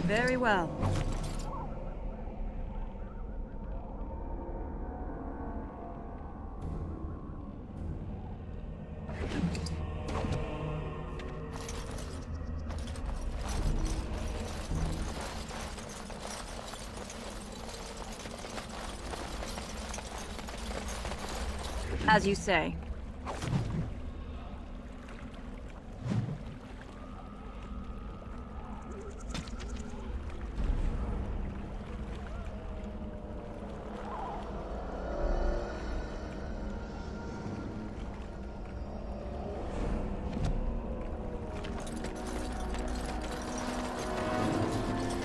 Very well. As you say.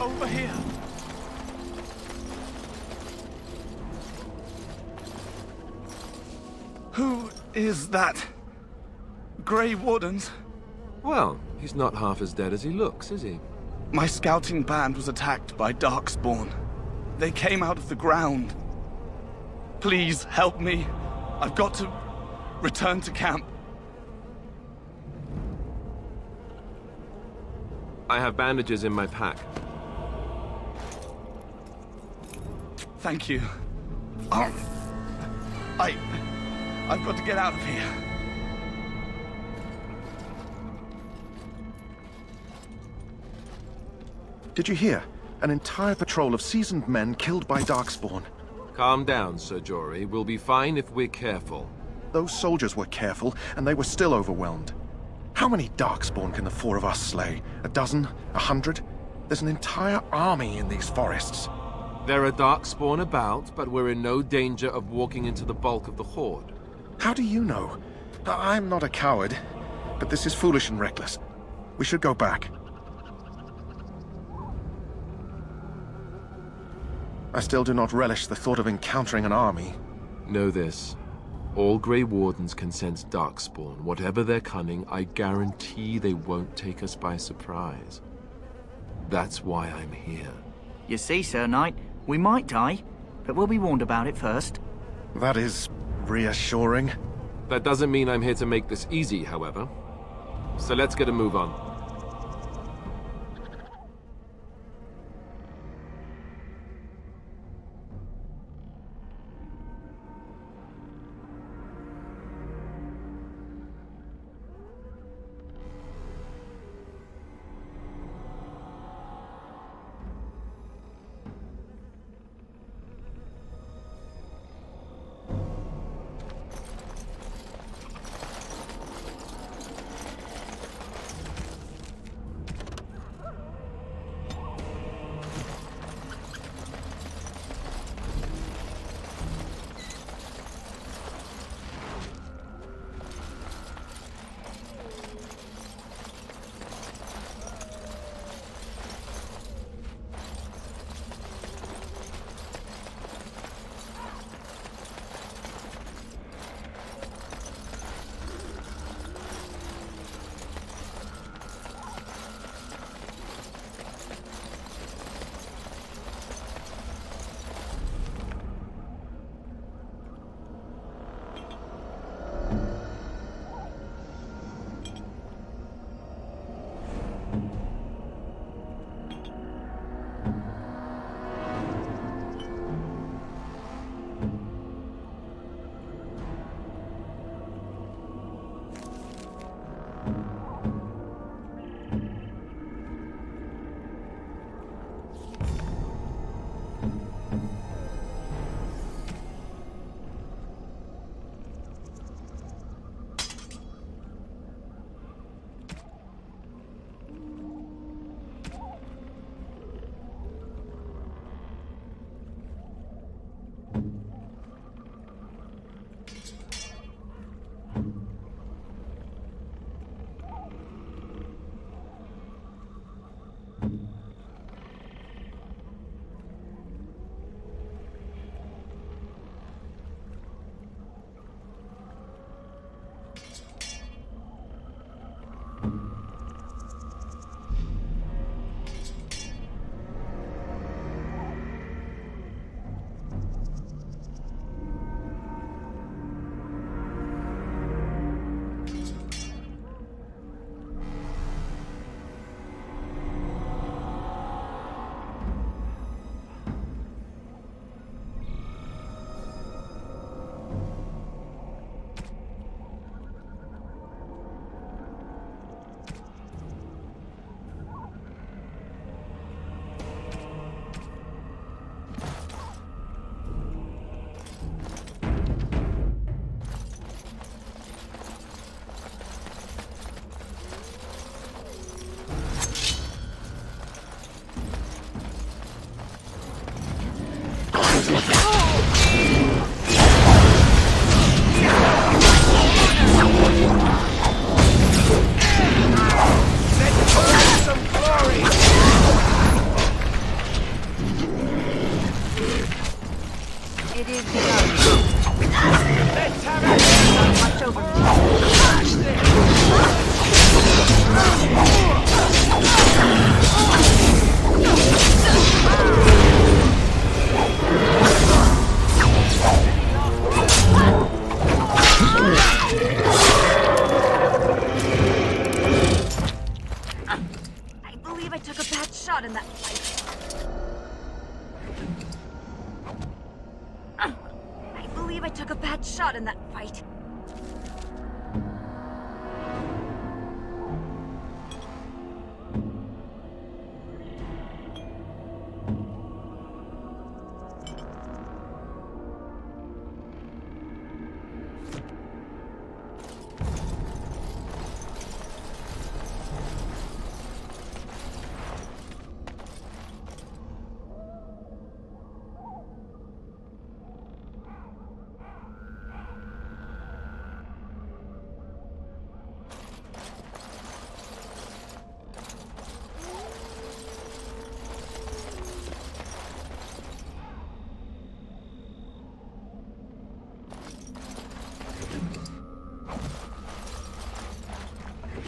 Over here. Who is that? Grey Wardens? Well, he's not half as dead as he looks, is he? My scouting band was attacked by Darkspawn. They came out of the ground. Please help me. I've got to return to camp. I have bandages in my pack. Thank you. I've got to get out of here. Did you hear? An entire patrol of seasoned men killed by Darkspawn. Calm down, Sir Jory. We'll be fine if we're careful. Those soldiers were careful, and they were still overwhelmed. How many Darkspawn can the four of us slay? A dozen? 100? There's an entire army in these forests. There are Darkspawn about, but we're in no danger of walking into the bulk of the Horde. How do you know? I'm not a coward, but this is foolish and reckless. We should go back. I still do not relish the thought of encountering an army. Know this. All Grey Wardens can sense Darkspawn. Whatever their cunning, I guarantee they won't take us by surprise. That's why I'm here. You see, Sir Knight, we might die, but we'll be warned about it first. That is reassuring. That doesn't mean I'm here to make this easy, however. So let's get a move on.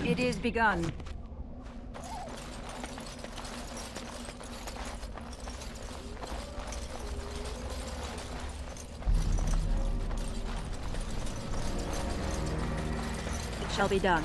It is begun. It shall be done.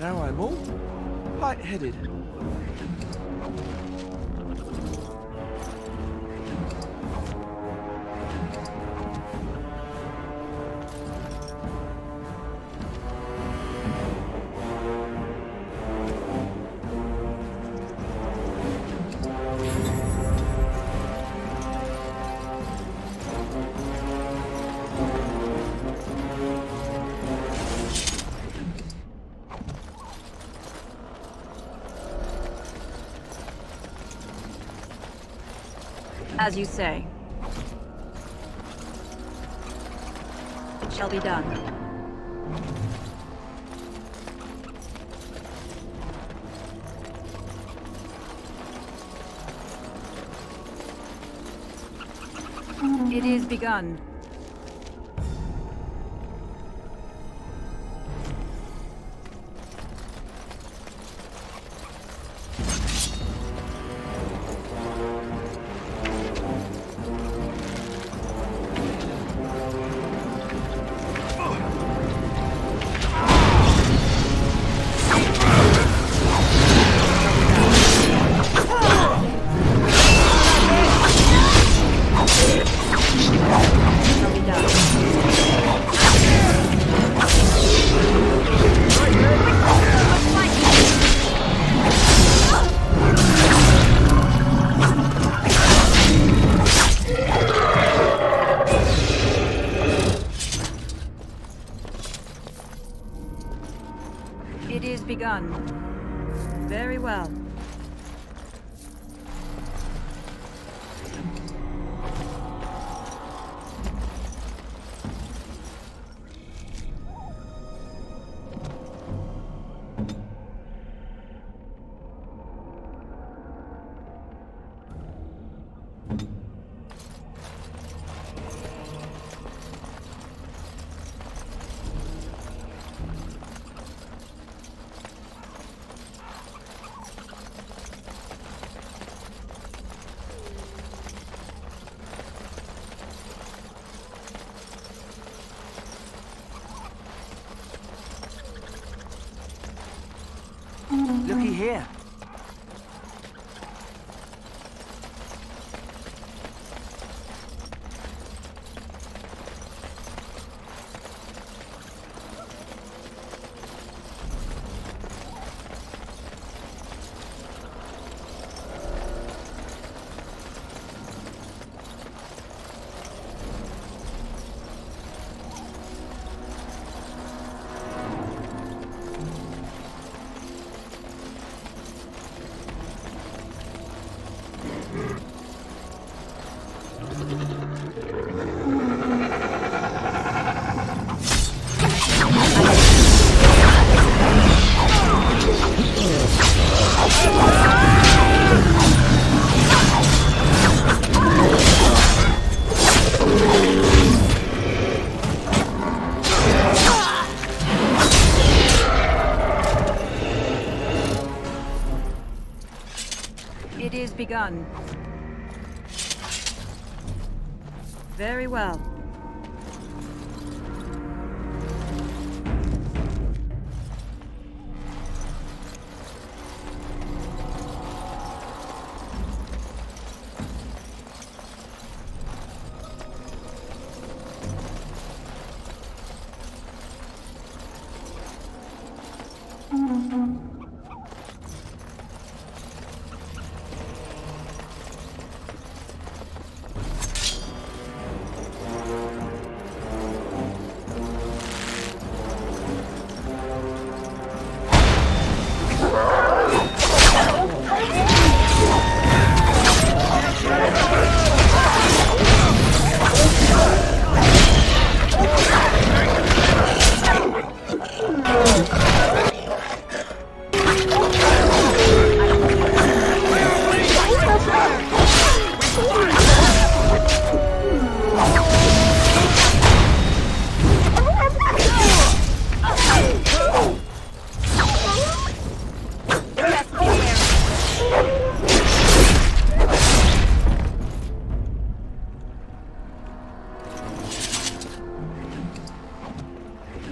Now I'm all light-headed. As you say. It shall be done. It is begun. It is begun. Very well. Looky here. It is begun. Very well.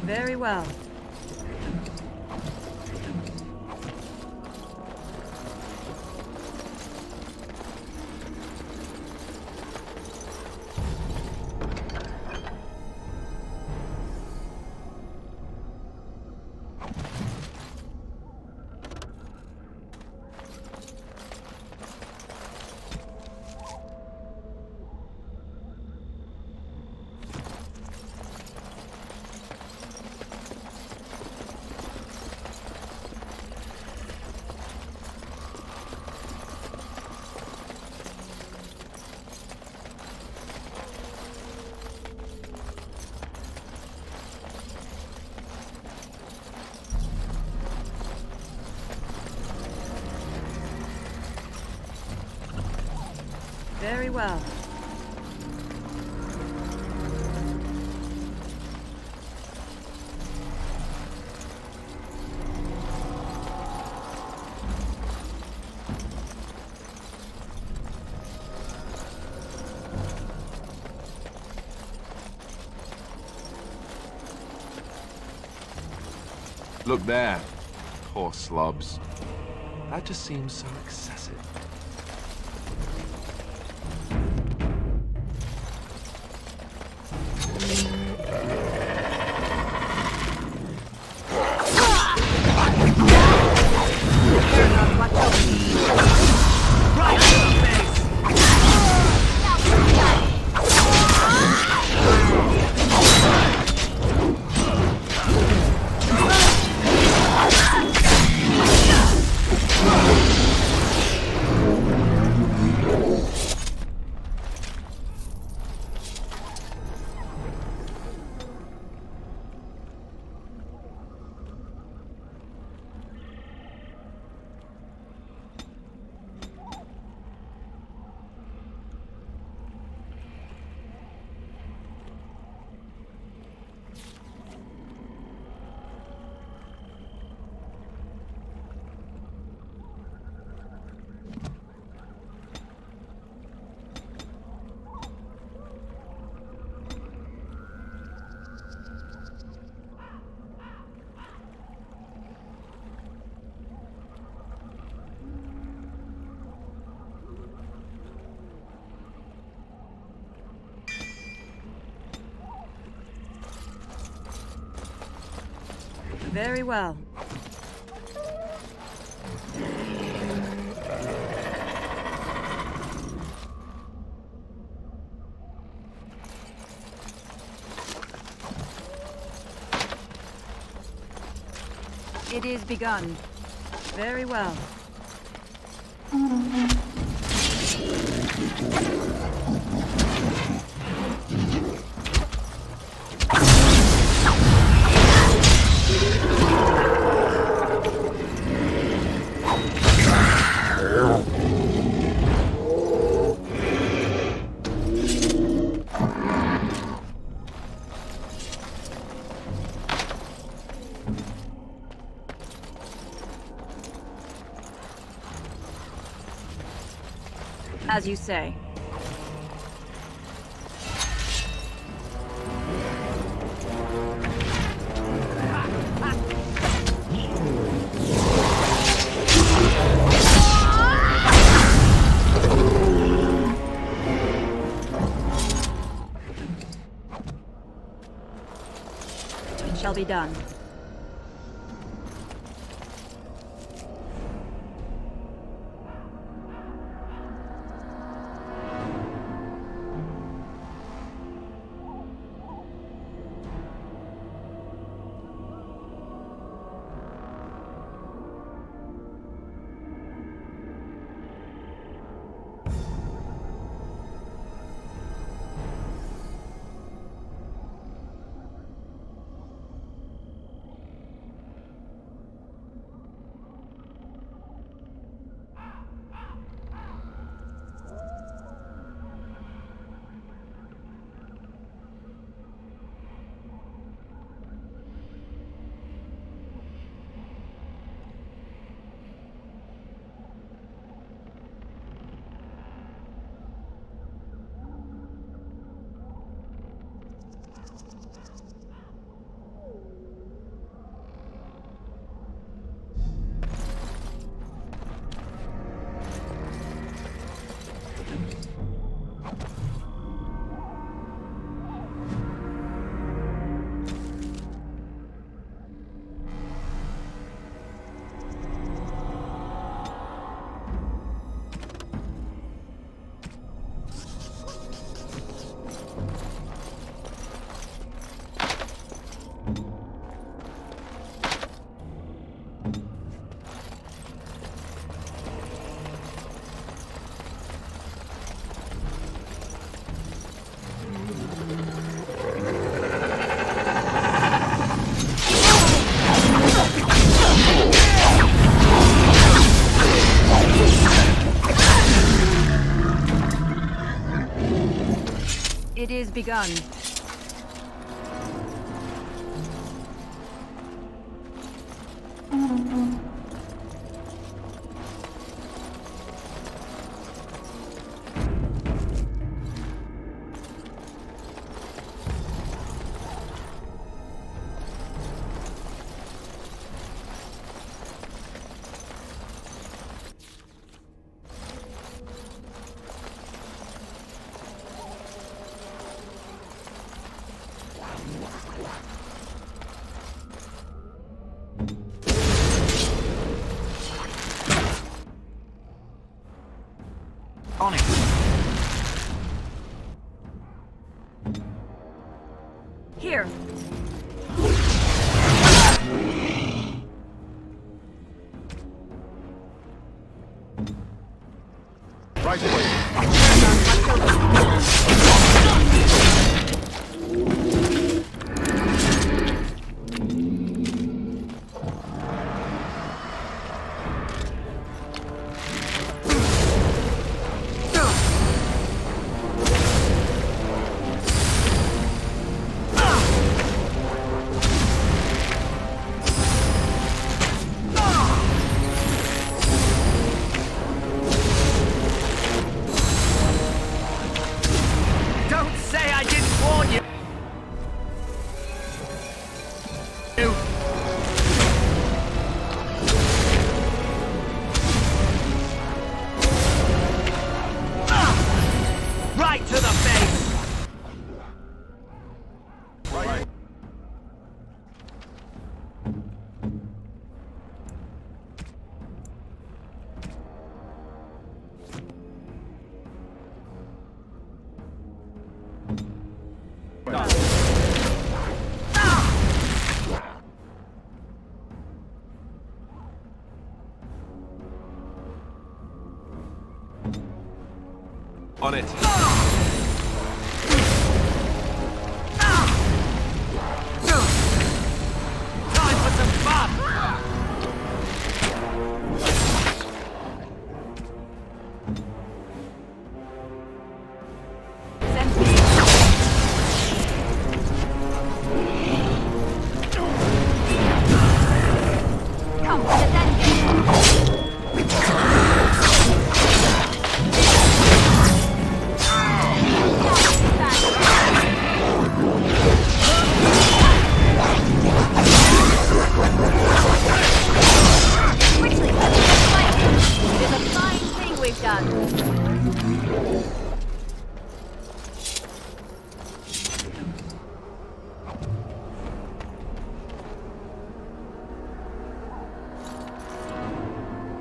Very well. Very well. Look there. Poor slobs. That just seems so excessive. Very well. It is begun. Very well. As you say. It shall be done. It is begun. On it. Here. Right away. Don't say I didn't warn you! Right to the face! Right. On it. Time for some fun! Send me. Come to the dungeon. Done.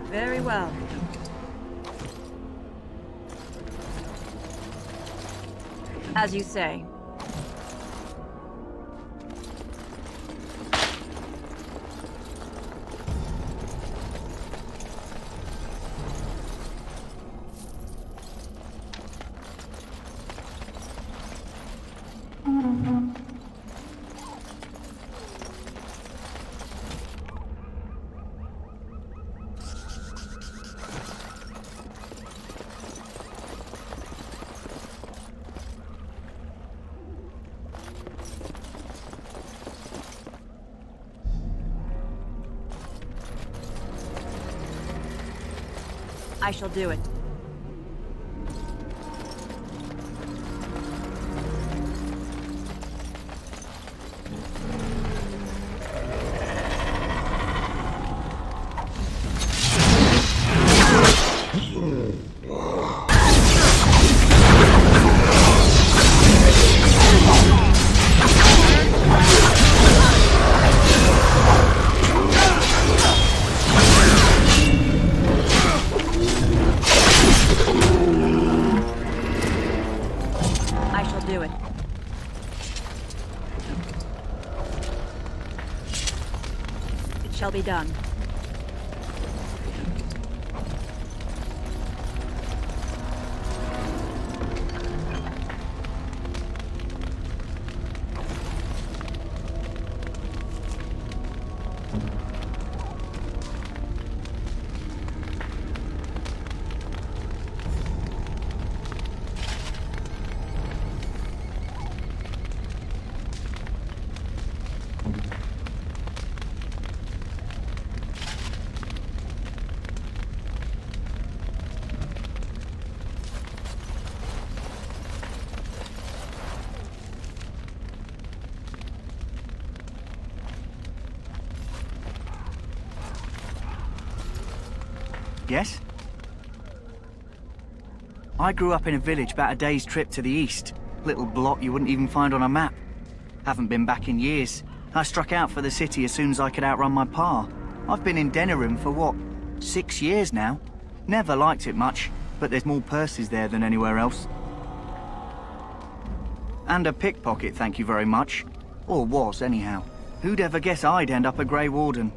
Very well. As you say. I shall do it. Shall be done. Yes? I grew up in a village about a day's trip to the east. Little blot you wouldn't even find on a map. Haven't been back in years. I struck out for the city as soon as I could outrun my pa. I've been in Denerim for what, 6 years now? Never liked it much, but there's more purses there than anywhere else. And a pickpocket, thank you very much. Or was, anyhow. Who'd ever guess I'd end up a Grey Warden?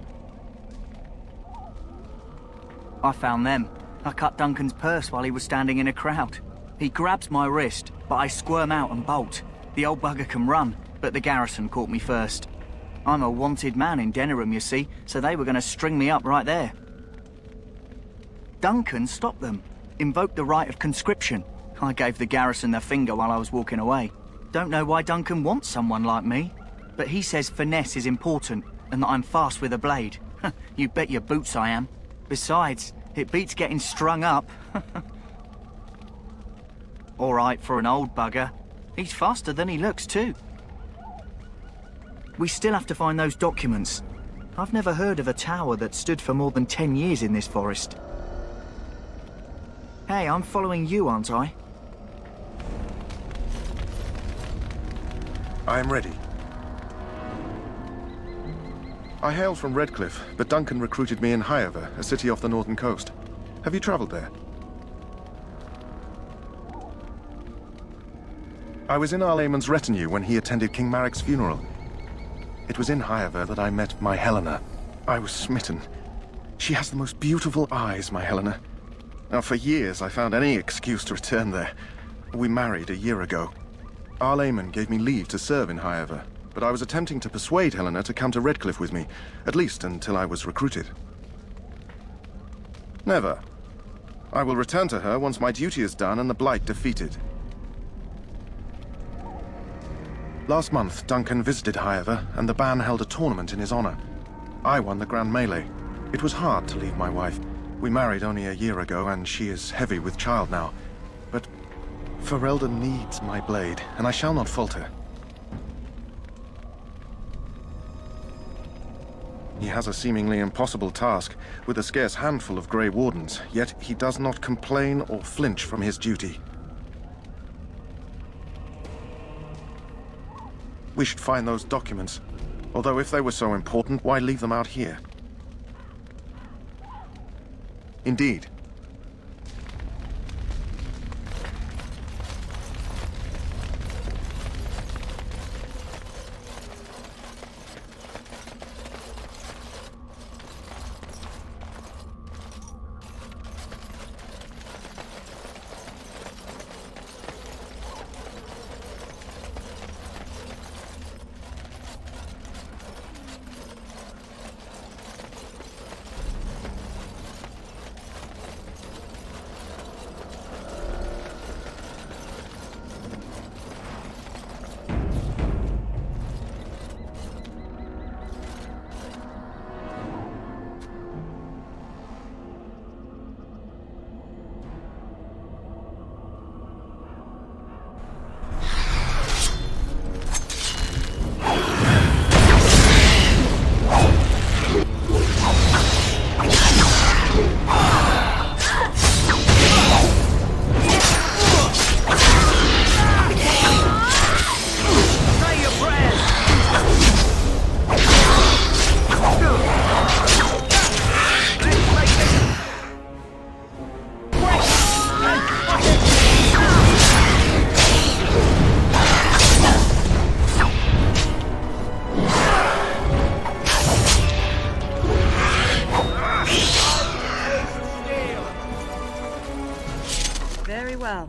I found them. I cut Duncan's purse while he was standing in a crowd. He grabs my wrist, but I squirm out and bolt. The old bugger can run, but the garrison caught me first. I'm a wanted man in Denerim, you see, so they were going to string me up right there. Duncan stopped them, invoked the right of conscription. I gave the garrison the finger while I was walking away. Don't know why Duncan wants someone like me, but he says finesse is important and that I'm fast with a blade. You bet your boots I am. Besides, it beats getting strung up. All right for an old bugger. He's faster than he looks, too. We still have to find those documents. I've never heard of a tower that stood for more than 10 years in this forest. Hey, I'm following you, aren't I? I am ready. I hail from Redcliffe, but Duncan recruited me in Highover, a city off the northern coast. Have you traveled there? I was in Arlayman's retinue when he attended King Maric's funeral. It was in Highover that I met my Helena. I was smitten. She has the most beautiful eyes, my Helena. Now, for years I found any excuse to return there. We married a year ago. Arlayman gave me leave to serve in Highover, but I was attempting to persuade Helena to come to Redcliffe with me, at least until I was recruited. Never. I will return to her once my duty is done and the Blight defeated. Last month, Duncan visited Highover, and the band held a tournament in his honor. I won the Grand Melee. It was hard to leave my wife. We married only a year ago, and she is heavy with child now. But Ferelden needs my blade, and I shall not falter. He has a seemingly impossible task, with a scarce handful of Grey Wardens, yet he does not complain or flinch from his duty. We should find those documents. Although if they were so important, why leave them out here? Indeed. Very well.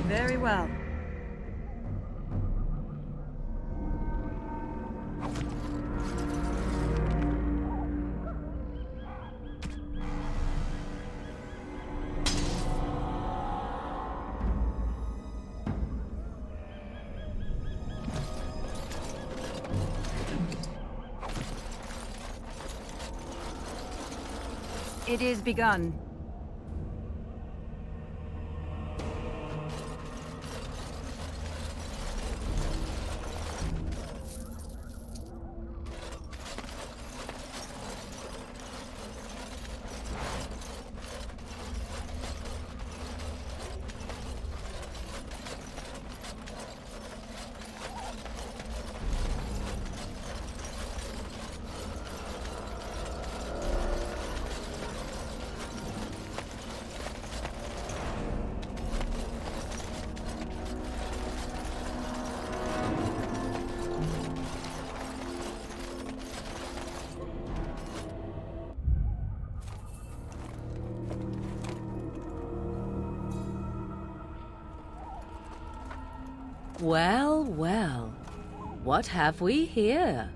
Very well. It is begun. Well, well. What have we here?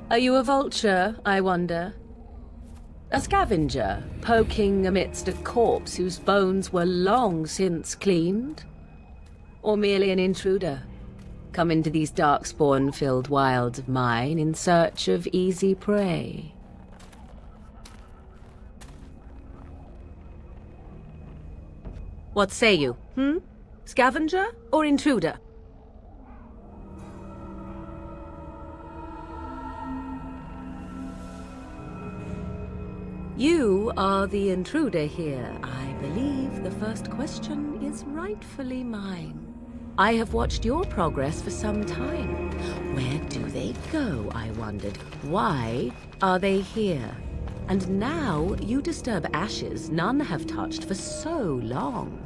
Are you a vulture, I wonder? A scavenger, poking amidst a corpse whose bones were long since cleaned? Or merely an intruder, come into these darkspawn-filled wilds of mine in search of easy prey? What say you, Scavenger or intruder? You are the intruder here. I believe the first question is rightfully mine. I have watched your progress for some time. Where do they go, I wondered? Why are they here? And now you disturb ashes none have touched for so long.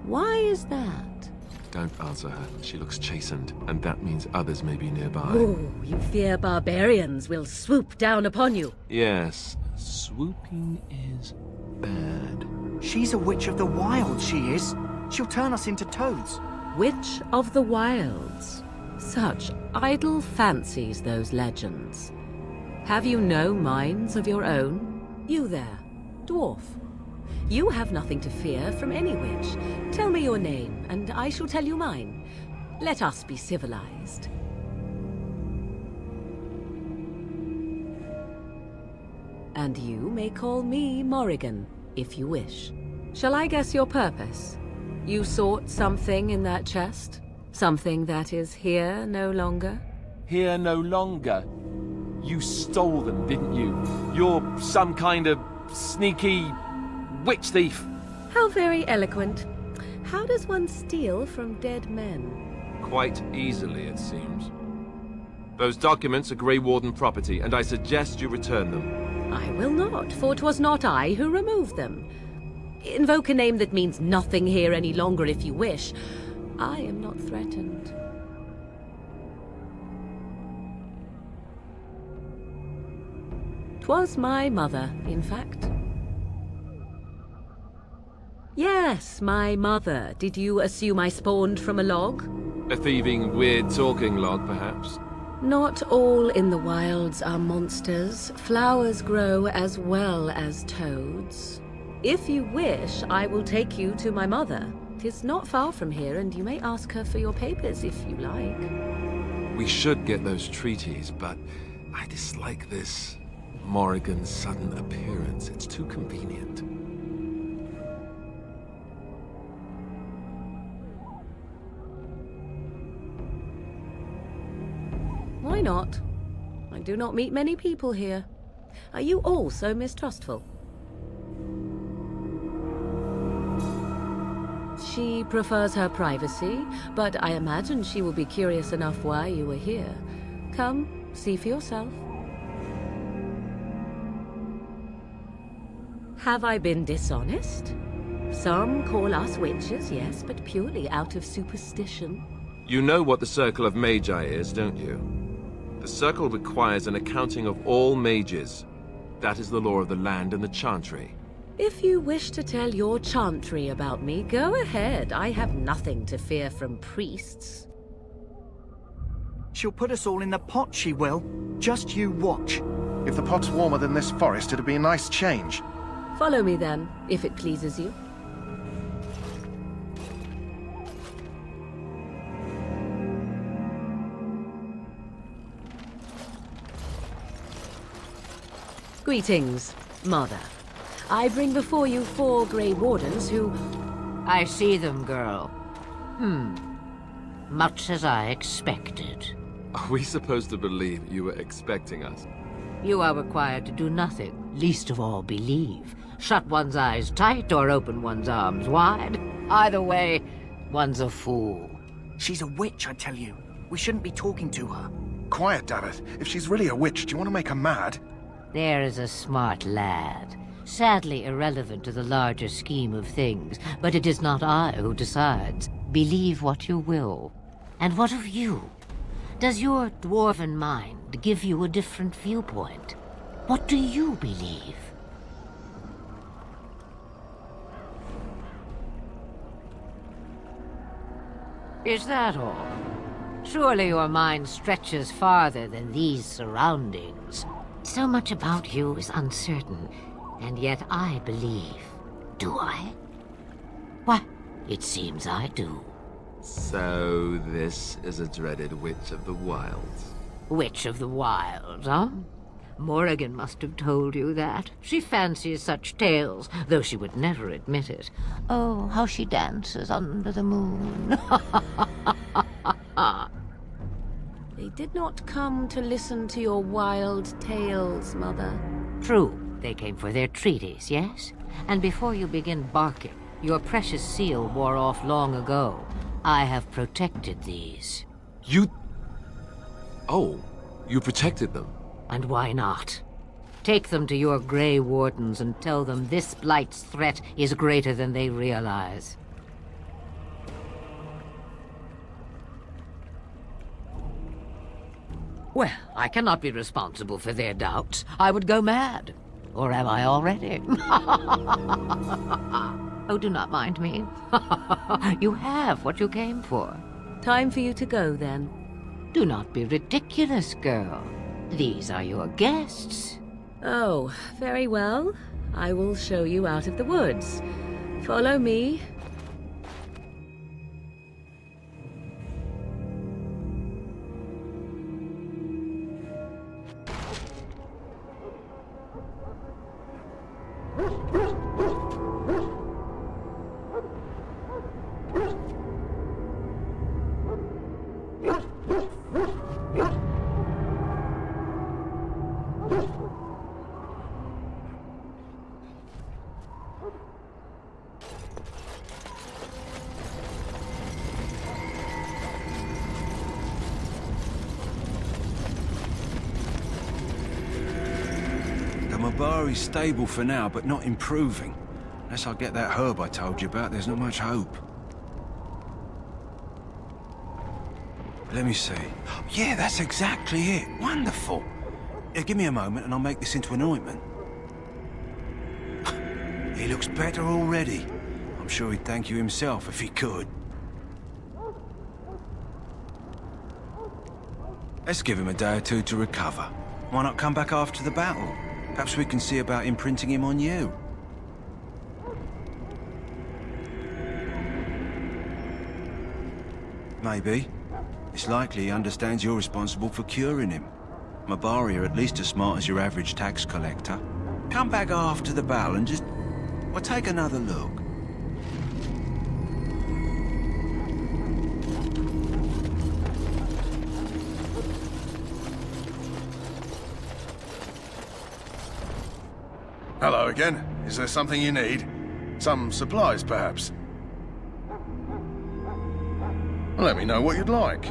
Why is that? Don't answer her. She looks chastened, and that means others may be nearby. Oh, you fear barbarians will swoop down upon you. Yes, swooping is bad. She's a witch of the wild, she is. She'll turn us into toads. Witch of the Wilds. Such idle fancies, those legends. Have you no minds of your own? You there, dwarf. You have nothing to fear from any witch. Tell me your name, and I shall tell you mine. Let us be civilized. And you may call me Morrigan, if you wish. Shall I guess your purpose? You sought something in that chest? Something that is here no longer? Here no longer. You stole them, didn't you? You're some kind of sneaky witch thief. How very eloquent. How does one steal from dead men? Quite easily, it seems. Those documents are Grey Warden property, and I suggest you return them. I will not, for 'twas not I who removed them. Invoke a name that means nothing here any longer if you wish. I am not threatened. 'Twas my mother, in fact. Yes, my mother. Did you assume I spawned from a log? A thieving, weird-talking log, perhaps? Not all in the wilds are monsters. Flowers grow as well as toads. If you wish, I will take you to my mother. 'Tis not far from here, and you may ask her for your papers if you like. We should get those treaties, but I dislike this Morrigan's sudden appearance. It's too convenient. Why not? I do not meet many people here. Are you all so mistrustful? She prefers her privacy, but I imagine she will be curious enough why you were here. Come, see for yourself. Have I been dishonest? Some call us witches, yes, but purely out of superstition. You know what the Circle of Magi is, don't you? The Circle requires an accounting of all mages. That is the law of the land and the Chantry. If you wish to tell your chantry about me, go ahead. I have nothing to fear from priests. She'll put us all in the pot, she will. Just you watch. If the pot's warmer than this forest, it'd be a nice change. Follow me then, if it pleases you. Greetings, Mother. I bring before you 4 Grey Wardens who... I see them, girl. Much as I expected. Are we supposed to believe you were expecting us? You are required to do nothing, least of all believe. Shut one's eyes tight or open one's arms wide. Either way, one's a fool. She's a witch, I tell you. We shouldn't be talking to her. Quiet, David. If she's really a witch, do you want to make her mad? There is a smart lad. Sadly irrelevant to the larger scheme of things, but it is not I who decides. Believe what you will. And what of you? Does your dwarven mind give you a different viewpoint? What do you believe? Is that all? Surely your mind stretches farther than these surroundings. So much about you is uncertain, and yet I believe. Do I? Why, it seems I do. So this is a dreaded Witch of the Wilds. Witch of the Wilds, huh? Morrigan must have told you that. She fancies such tales, though she would never admit it. Oh, how she dances under the moon. They did not come to listen to your wild tales, Mother. True, they came for their treaties, yes? And before you begin barking, your precious seal wore off long ago. I have protected these. You... Oh, you protected them. And why not? Take them to your Grey Wardens and tell them this Blight's threat is greater than they realize. Well, I cannot be responsible for their doubts. I would go mad. Or am I already? Oh, do not mind me. You have what you came for. Time for you to go, then. Do not be ridiculous, girl. These are your guests. Oh, very well. I will show you out of the woods. Follow me. Mabari's stable for now, but not improving. Unless I get that herb I told you about, there's not much hope. Let me see. Yeah, that's exactly it. Wonderful. Give me a moment and I'll make this into an ointment. He looks better already. I'm sure he'd thank you himself if he could. Let's give him a day or two to recover. Why not come back after the battle? Perhaps we can see about imprinting him on you. Maybe. It's likely he understands you're responsible for curing him. Mabari are at least as smart as your average tax collector. Come back after the battle and just... well, take another look. Hello again. Is there something you need? Some supplies, perhaps? Let me know what you'd like.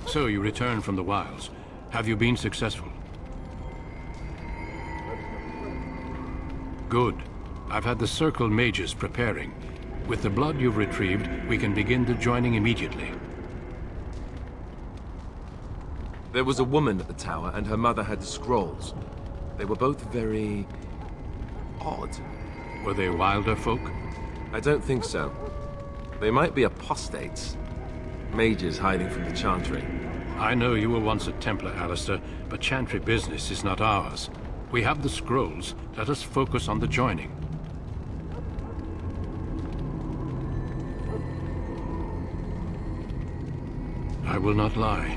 So you returned from the wilds. Have you been successful? Good. I've had the Circle mages preparing. With the blood you've retrieved, we can begin the joining immediately. There was a woman at the tower, and her mother had the scrolls. They were both very... odd. Were they wilder folk? I don't think so. They might be apostates. Mages hiding from the Chantry. I know you were once a Templar, Alistair, but Chantry business is not ours. We have the scrolls. Let us focus on the joining. I will not lie.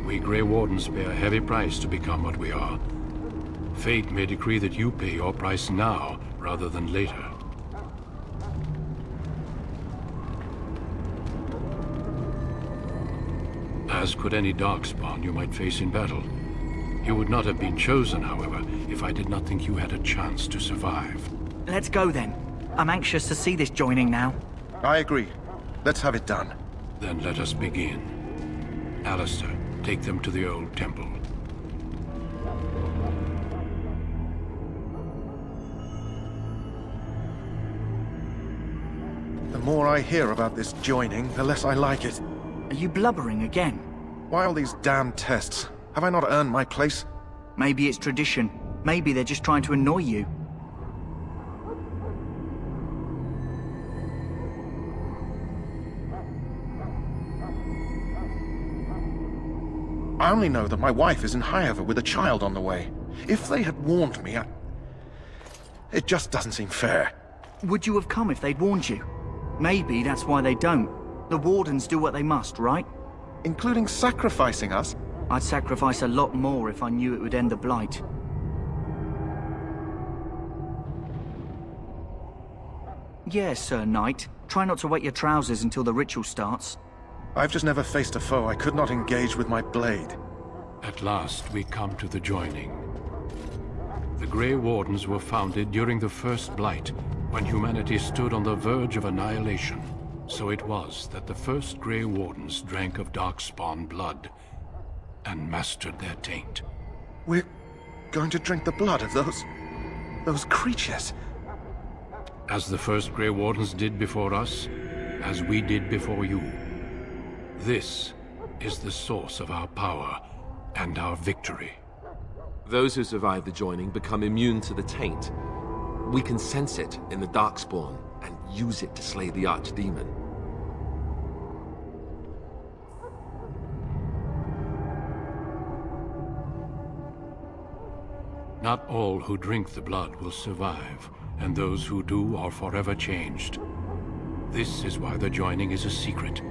We Grey Wardens pay a heavy price to become what we are. Fate may decree that you pay your price now, rather than later. As could any darkspawn you might face in battle. You would not have been chosen, however, if I did not think you had a chance to survive. Let's go then. I'm anxious to see this joining now. I agree. Let's have it done. Then let us begin. Alistair, take them to the old temple. The more I hear about this joining, the less I like it. Are you blubbering again? Why all these damn tests? Have I not earned my place? Maybe it's tradition. Maybe they're just trying to annoy you. I only know that my wife is in Highever with a child on the way. If they had warned me, it just doesn't seem fair. Would you have come if they'd warned you? Maybe that's why they don't. The Wardens do what they must, right? Including sacrificing us? I'd sacrifice a lot more if I knew it would end the Blight. Yes, Sir Knight. Try not to wet your trousers until the ritual starts. I've just never faced a foe I could not engage with my blade. At last, we come to the joining. The Grey Wardens were founded during the First Blight, when humanity stood on the verge of annihilation. So it was that the first Grey Wardens drank of Darkspawn blood and mastered their taint. We're going to drink the blood of those creatures. As the first Grey Wardens did before us, as we did before you. This is the source of our power and our victory. Those who survive the joining become immune to the taint. We can sense it in the Darkspawn and use it to slay the Archdemon. Not all who drink the blood will survive, and those who do are forever changed. This is why the joining is a secret.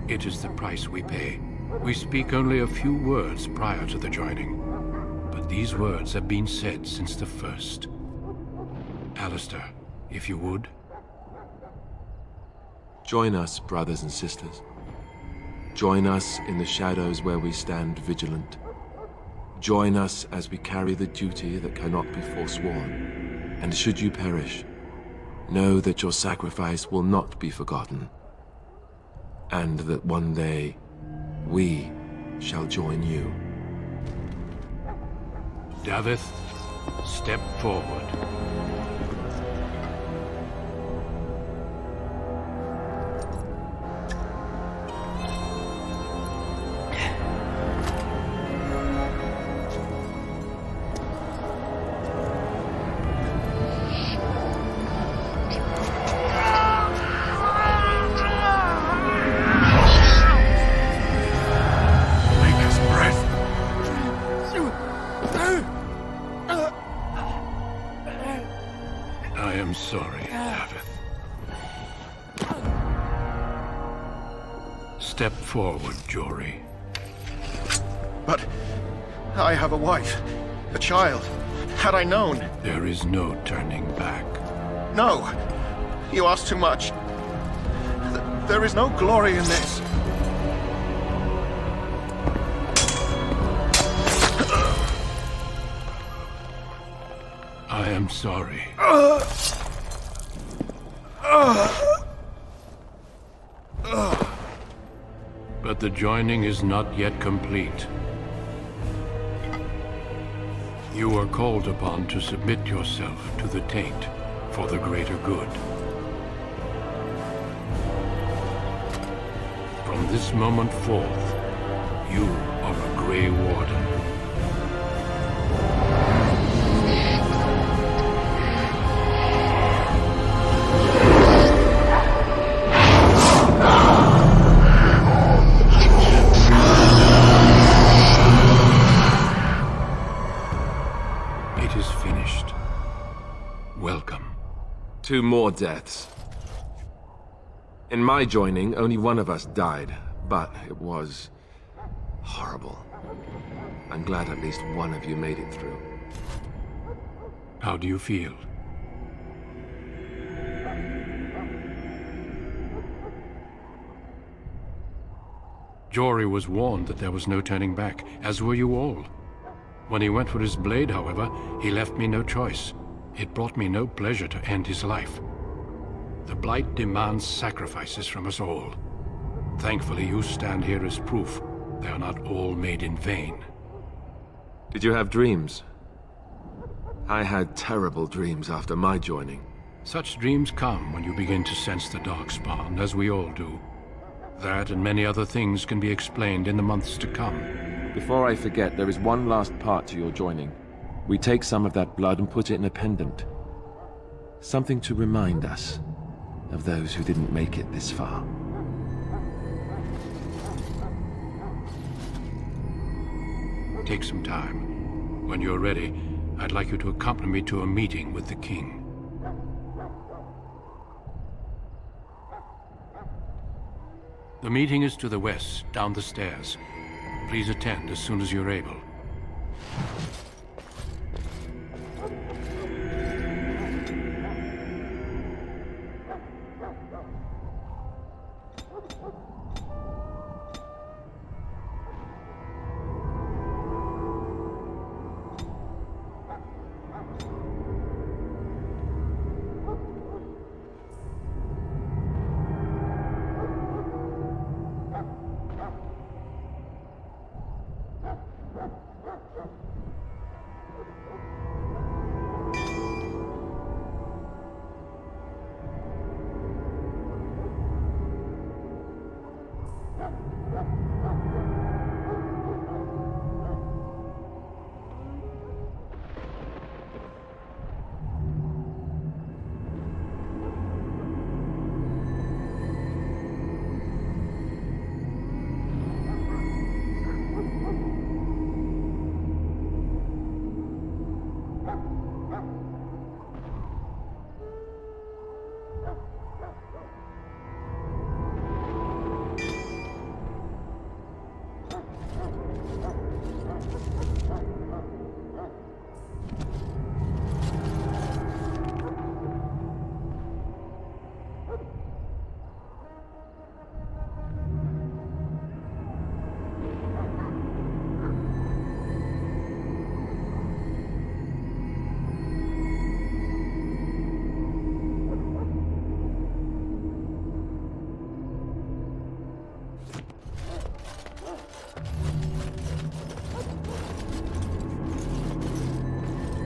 It is the price we pay. We speak only a few words prior to the joining, but these words have been said since the first. Alistair, if you would. Join us, brothers and sisters. Join us in the shadows where we stand vigilant. Join us as we carry the duty that cannot be forsworn. And should you perish, know that your sacrifice will not be forgotten. And that one day, we shall join you. Davith, step forward. I'm sorry, Davith. Step forward, Jory. But I have a wife, a child. Had I known... There is no turning back. No! You ask too much. There is no glory in this. I am sorry. But the joining is not yet complete. You are called upon to submit yourself to the taint for the greater good. From this moment forth, you are a Grey Warden. It is finished. Welcome. 2 more deaths. In my joining, only one of us died, but it was horrible. I'm glad at least one of you made it through. How do you feel? Jory was warned that there was no turning back, as were you all. When he went for his blade, however, he left me no choice. It brought me no pleasure to end his life. The Blight demands sacrifices from us all. Thankfully, you stand here as proof they are not all made in vain. Did you have dreams? I had terrible dreams after my joining. Such dreams come when you begin to sense the Darkspawn, as we all do. That and many other things can be explained in the months to come. Before I forget, there is one last part to your joining. We take some of that blood and put it in a pendant. Something to remind us of those who didn't make it this far. Take some time. When you're ready, I'd like you to accompany me to a meeting with the king. The meeting is to the west, down the stairs. Please attend as soon as you're able.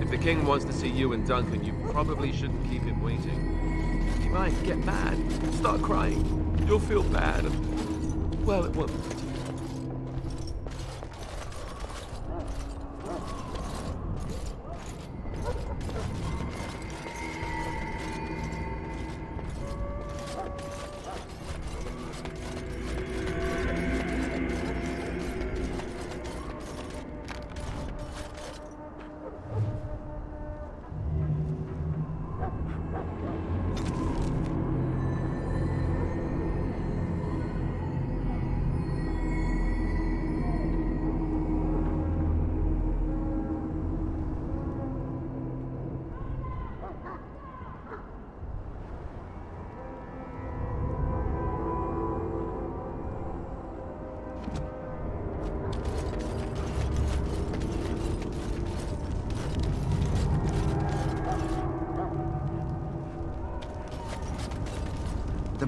If the king wants to see you and Duncan, you probably shouldn't keep him waiting. He might get mad, start crying. You'll feel bad. Well, it won't.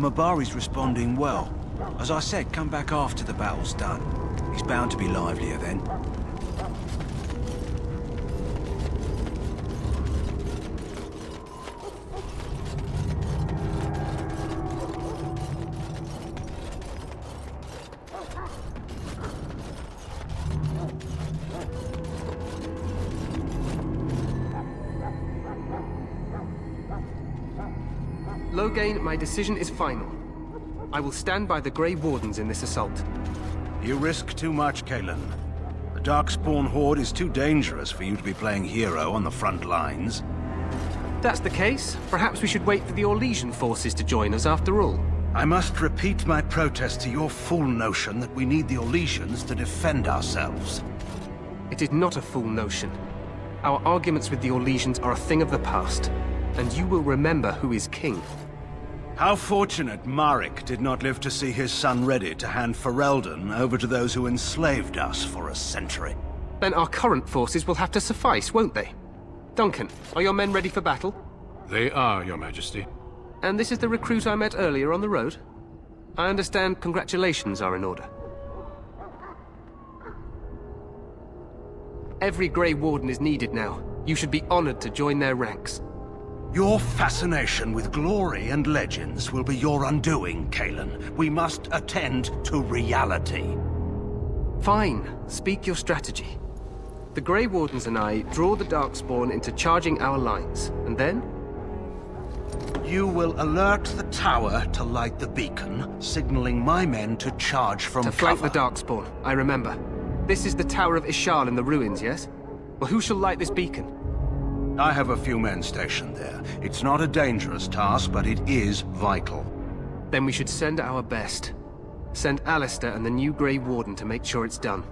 Mabari's responding well. As I said, come back after the battle's done. He's bound to be livelier then. Loghain, my decision is final. I will stand by the Grey Wardens in this assault. You risk too much, Kalen. The Darkspawn Horde is too dangerous for you to be playing hero on the front lines. If that's the case, perhaps we should wait for the Orlesian forces to join us after all. I must repeat my protest to your fool notion that we need the Orlesians to defend ourselves. It is not a fool notion. Our arguments with the Orlesians are a thing of the past, and you will remember who is king. How fortunate Marek did not live to see his son ready to hand Ferelden over to those who enslaved us for a century. Then our current forces will have to suffice, won't they? Duncan, are your men ready for battle? They are, Your Majesty. And this is the recruit I met earlier on the road? I understand congratulations are in order. Every Grey Warden is needed now. You should be honored to join their ranks. Your fascination with glory and legends will be your undoing, Kalen. We must attend to reality. Fine. Speak your strategy. The Grey Wardens and I draw the Darkspawn into charging our lines, and then? You will alert the tower to light the beacon, signaling my men to charge from To flank cover. the Darkspawn, I remember. This is the Tower of Ishal in the ruins, yes? Well, who shall light this beacon? I have a few men stationed there. It's not a dangerous task, but it is vital. Then we should send our best. Send Alistair and the new Grey Warden to make sure it's done.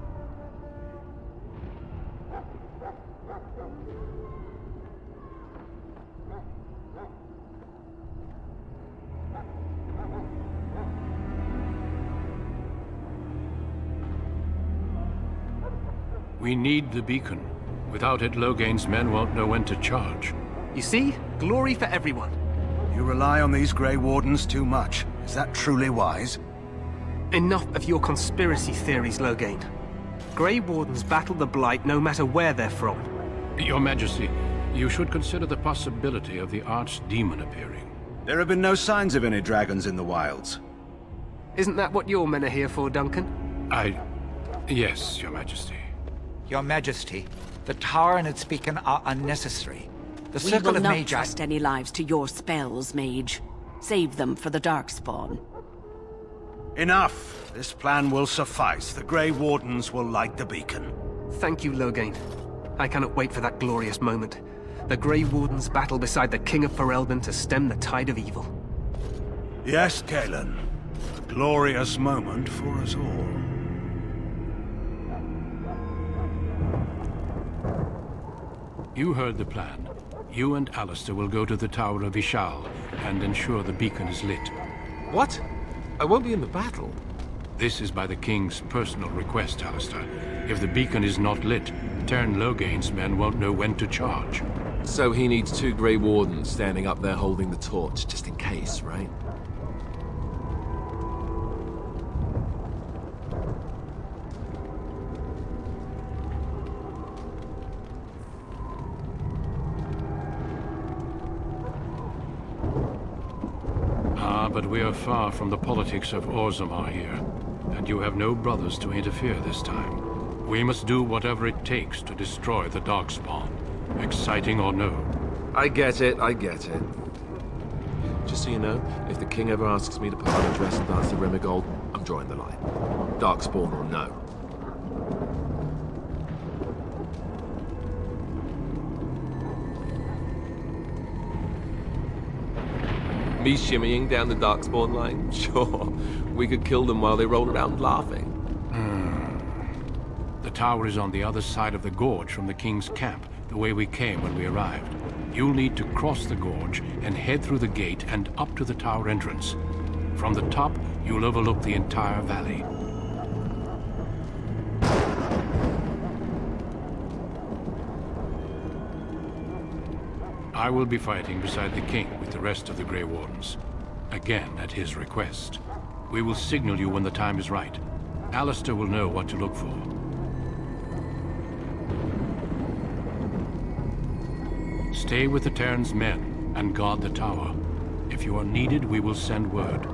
We need the beacon. Without it, Loghain's men won't know when to charge. You see? Glory for everyone. You rely on these Grey Wardens too much. Is that truly wise? Enough of your conspiracy theories, Loghain. Grey Wardens battle the Blight no matter where they're from. Your Majesty, you should consider the possibility of the Archdemon appearing. There have been no signs of any dragons in the wilds. Isn't that what your men are here for, Duncan? Yes, Your Majesty. Your Majesty, the tower and its beacon are unnecessary. The We circle will of not Magi... trust any lives to your spells, Mage. Save them for the Darkspawn. Enough! This plan will suffice. The Grey Wardens will light the beacon. Thank you, Loghain. I cannot wait for that glorious moment. The Grey Wardens battle beside the King of Ferelden to stem the tide of evil. Yes, Kalen. A glorious moment for us all. You heard the plan. You and Alistair will go to the Tower of Ishal and ensure the beacon is lit. What? I won't be in the battle. This is by the King's personal request, Alistair. If the beacon is not lit, Tern Loghain's men won't know when to charge. So he needs 2 Grey Wardens standing up there holding the torch, just in case, right? But we are far from the politics of Orzammar here, and you have no brothers to interfere this time. We must do whatever it takes to destroy the Darkspawn, exciting or no. I get it, I get it. Just so you know, if the king ever asks me to put on a dress and dance to Remigold, I'm drawing the line. Darkspawn or no. Me shimmying down the Darkspawn line? Sure. We could kill them while they roll around laughing. The tower is on the other side of the gorge from the King's camp, the way we came when we arrived. You'll need to cross the gorge and head through the gate and up to the tower entrance. From the top, you'll overlook the entire valley. I will be fighting beside the King with the rest of the Grey Wardens. again at his request. We will signal you when the time is right. Alistair will know what to look for. Stay with the Terran's men and guard the tower. If you are needed, we will send word.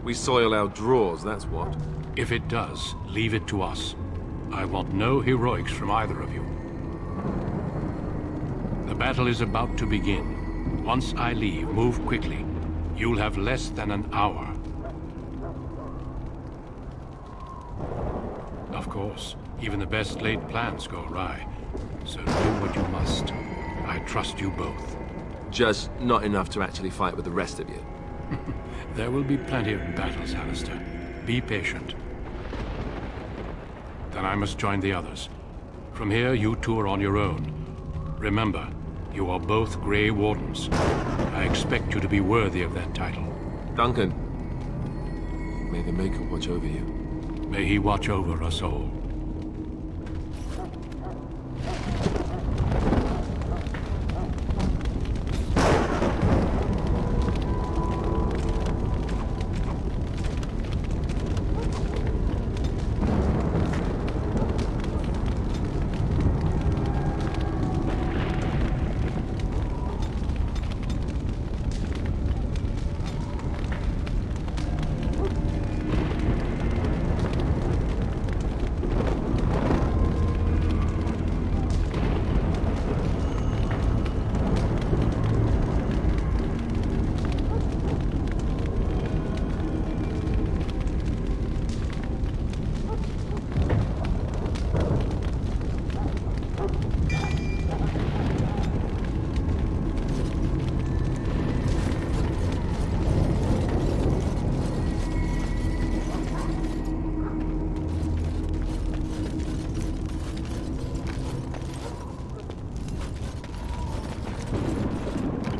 We soil our drawers, that's what. If it does, leave it to us. I want no heroics from either of you. The battle is about to begin. Once I leave, move quickly. You'll have less than an hour. Of course, even the best laid plans go awry. So do what you must. I trust you both. Just not enough to actually fight with the rest of you. There will be plenty of battles, Alistair. Be patient. Then I must join the others. From here, you two are on your own. Remember, you are both Grey Wardens. I expect you to be worthy of that title. Duncan, may the Maker watch over you. May he watch over us all.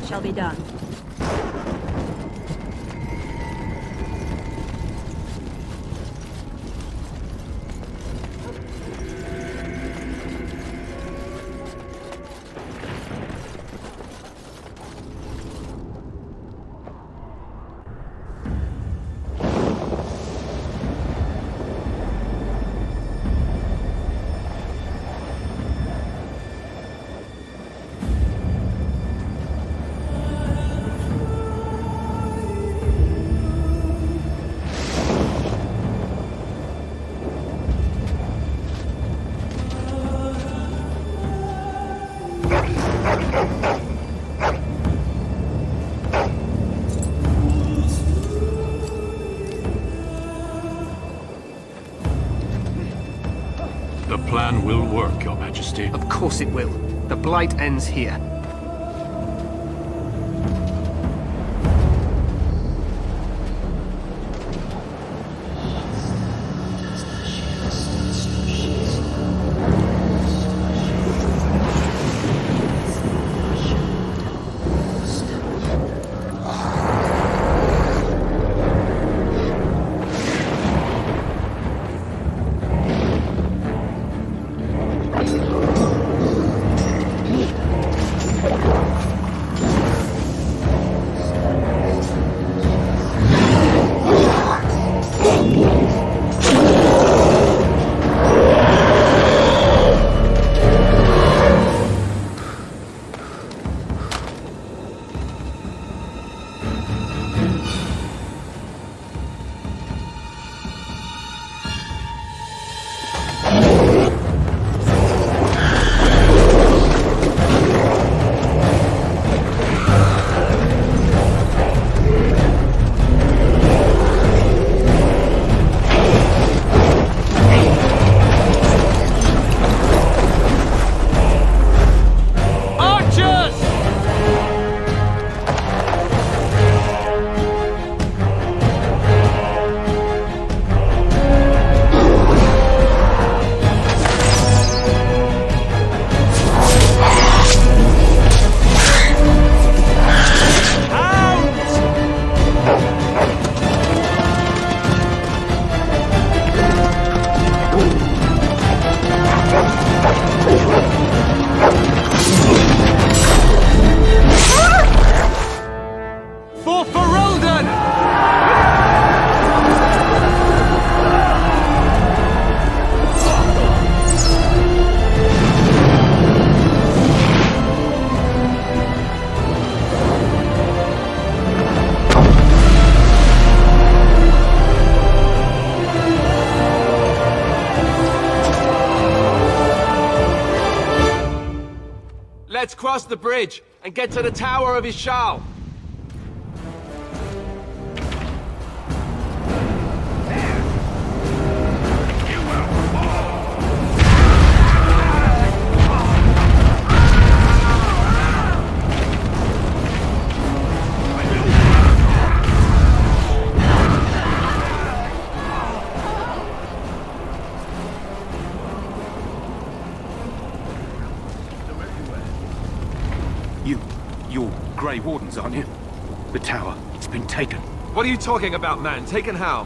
Shall be done. The plan will work, Your Majesty. Of course it will. The Blight ends here. Let's cross the bridge and get to the Tower of Ishal. You're Grey Wardens, aren't you? The tower, it's been taken. What are you talking about, man? Taken how?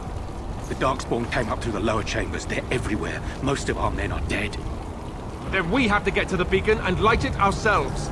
The Darkspawn came up through the lower chambers. They're everywhere. Most of our men are dead. Then we have to get to the beacon and light it ourselves.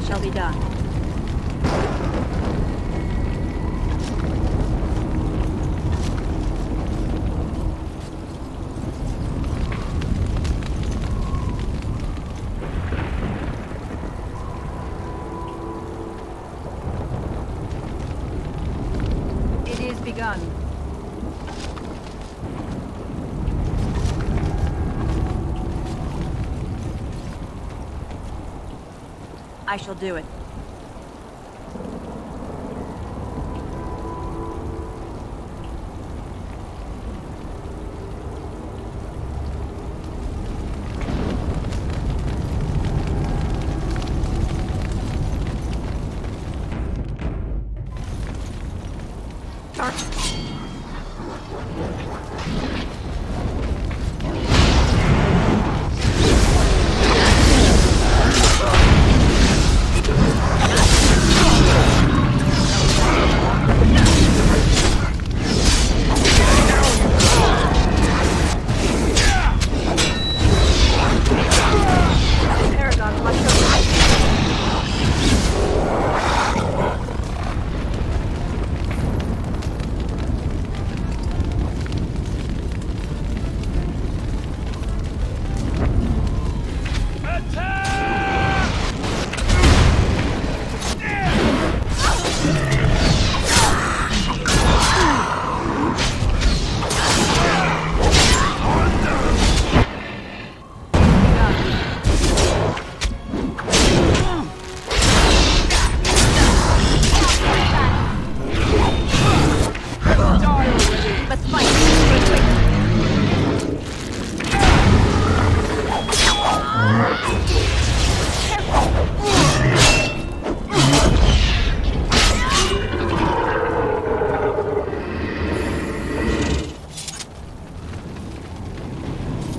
Shall be done. It is begun. I shall do it.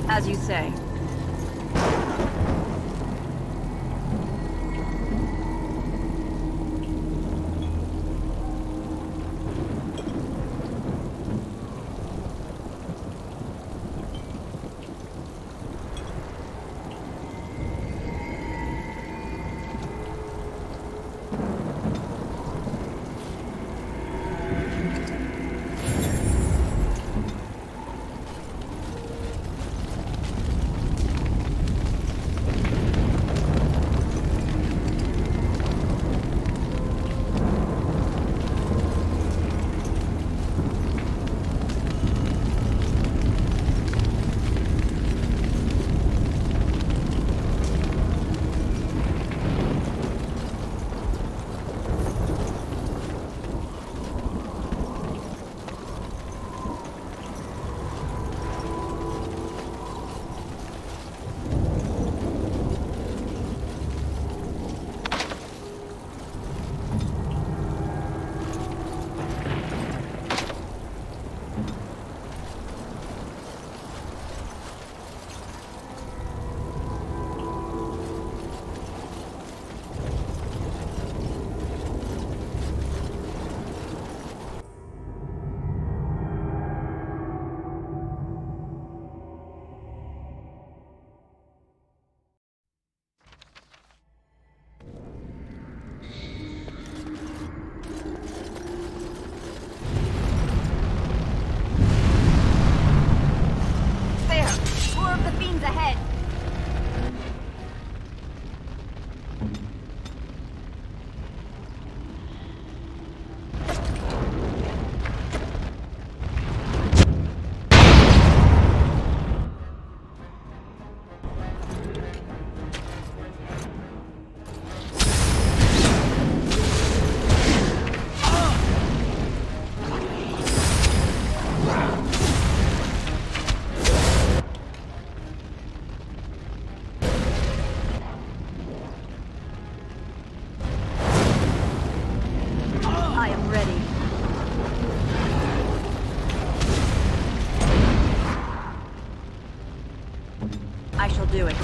As you say. I shall do it.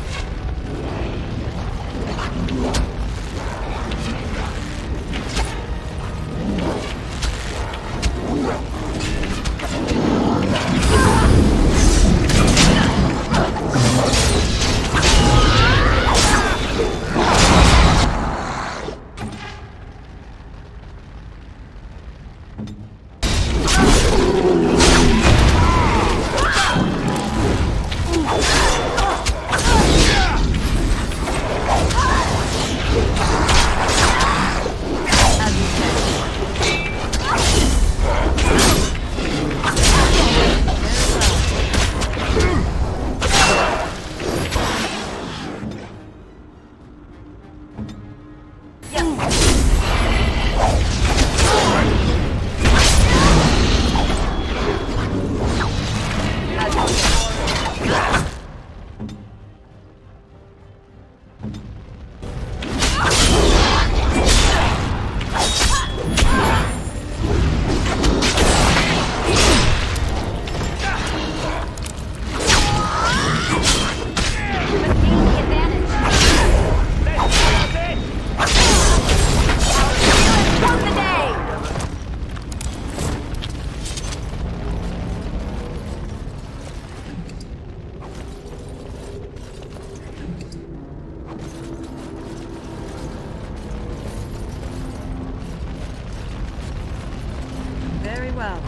Very well.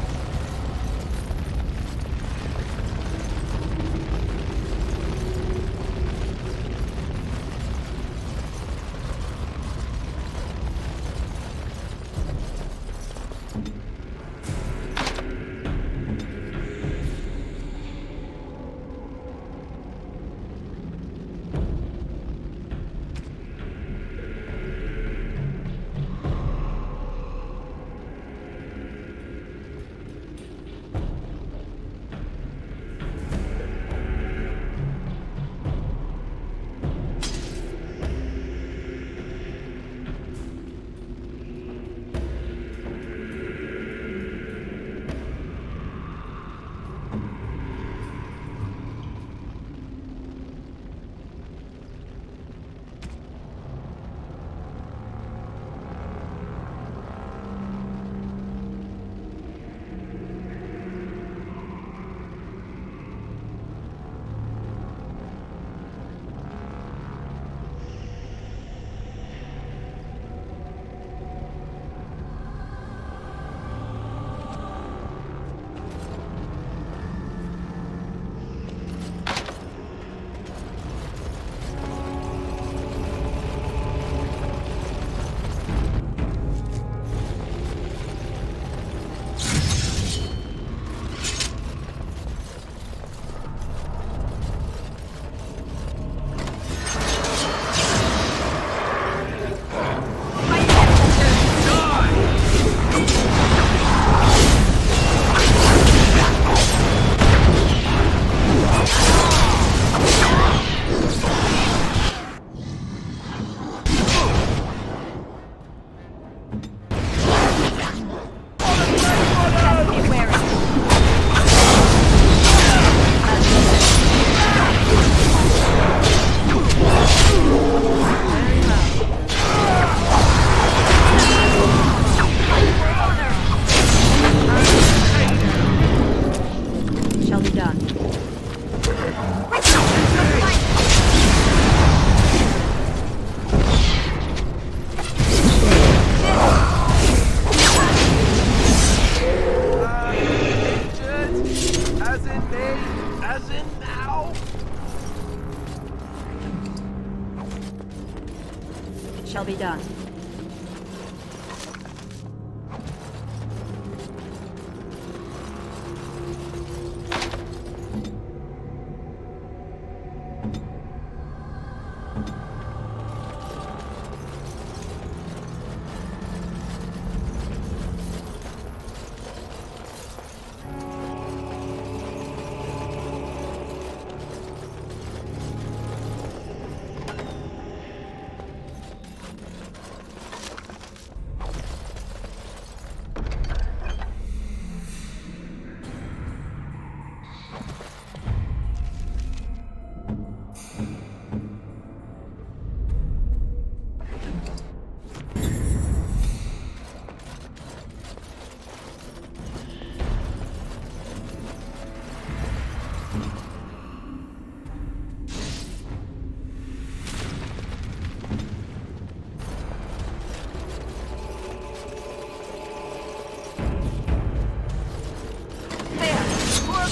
Shall be done.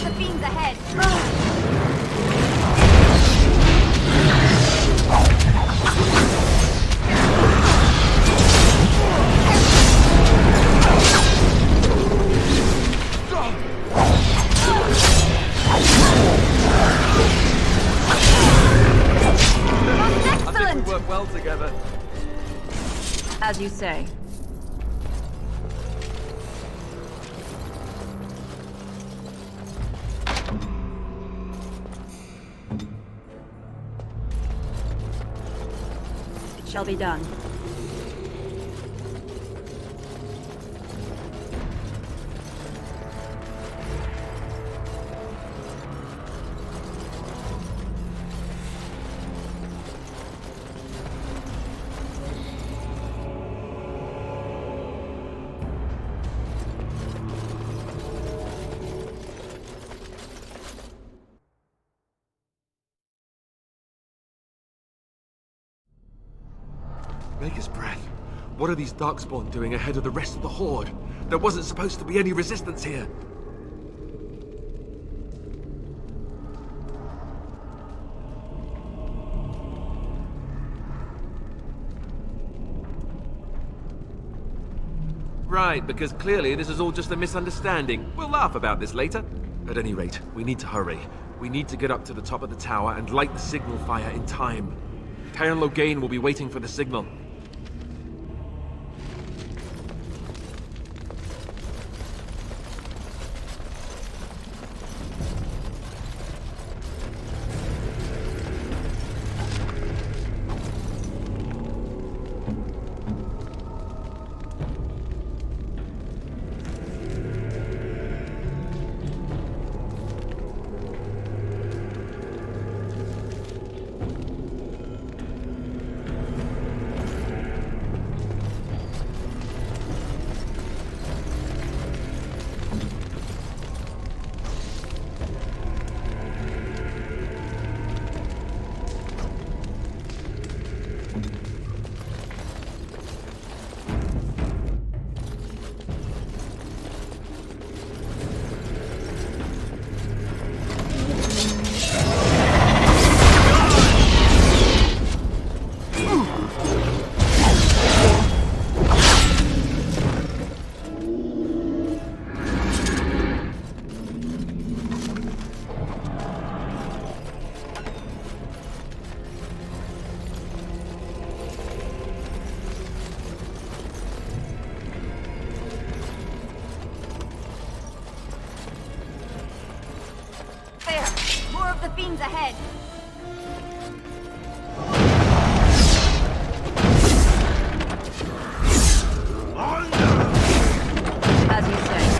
The fiends ahead. I think we work well together. As you say. It shall be done. Maker's breath. What are these Darkspawn doing ahead of the rest of the Horde? There wasn't supposed to be any resistance here. Right, because clearly this is all just a misunderstanding. We'll laugh about this later. At any rate, we need to hurry. We need to get up to the top of the tower and light the signal fire in time. Taron Logain will be waiting for the signal. The fiends ahead. As you say.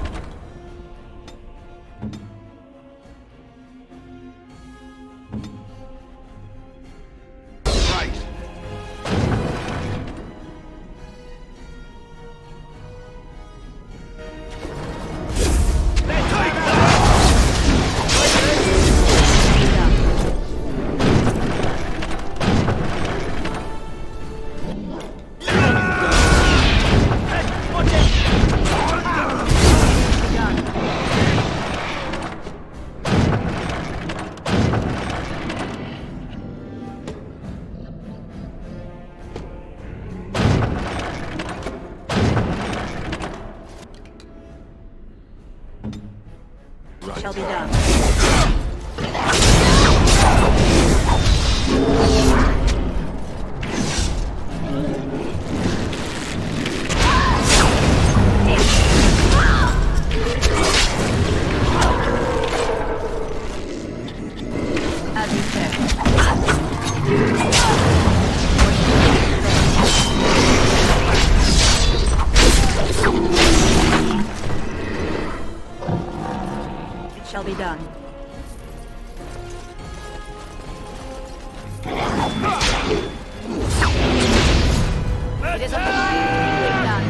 shall be done. As you said. It shall be done. It is done.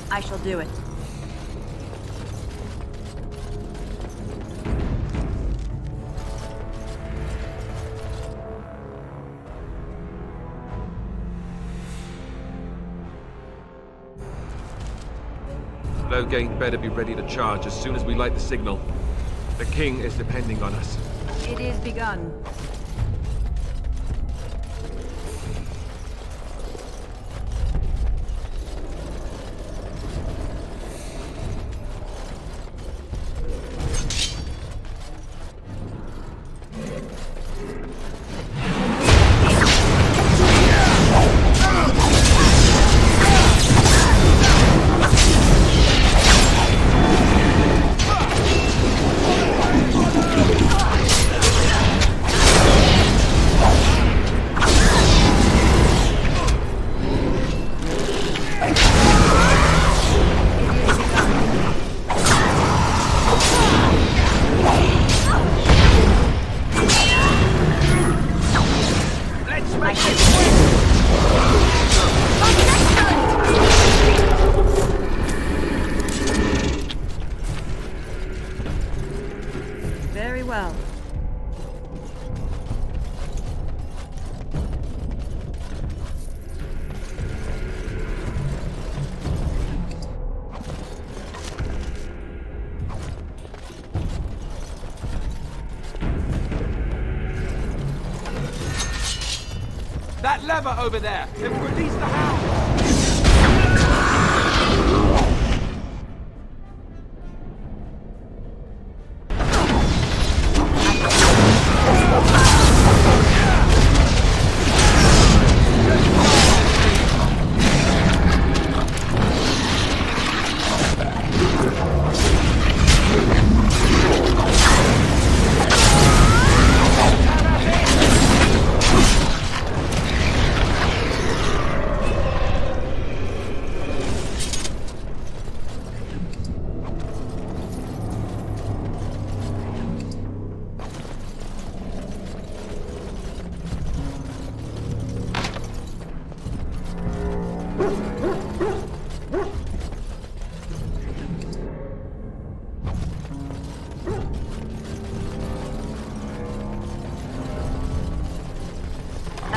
I shall do it. Logate better be ready to charge as soon as we light the signal. The king is depending on us. It is begun. Very well. That lever over there! It will release the hound!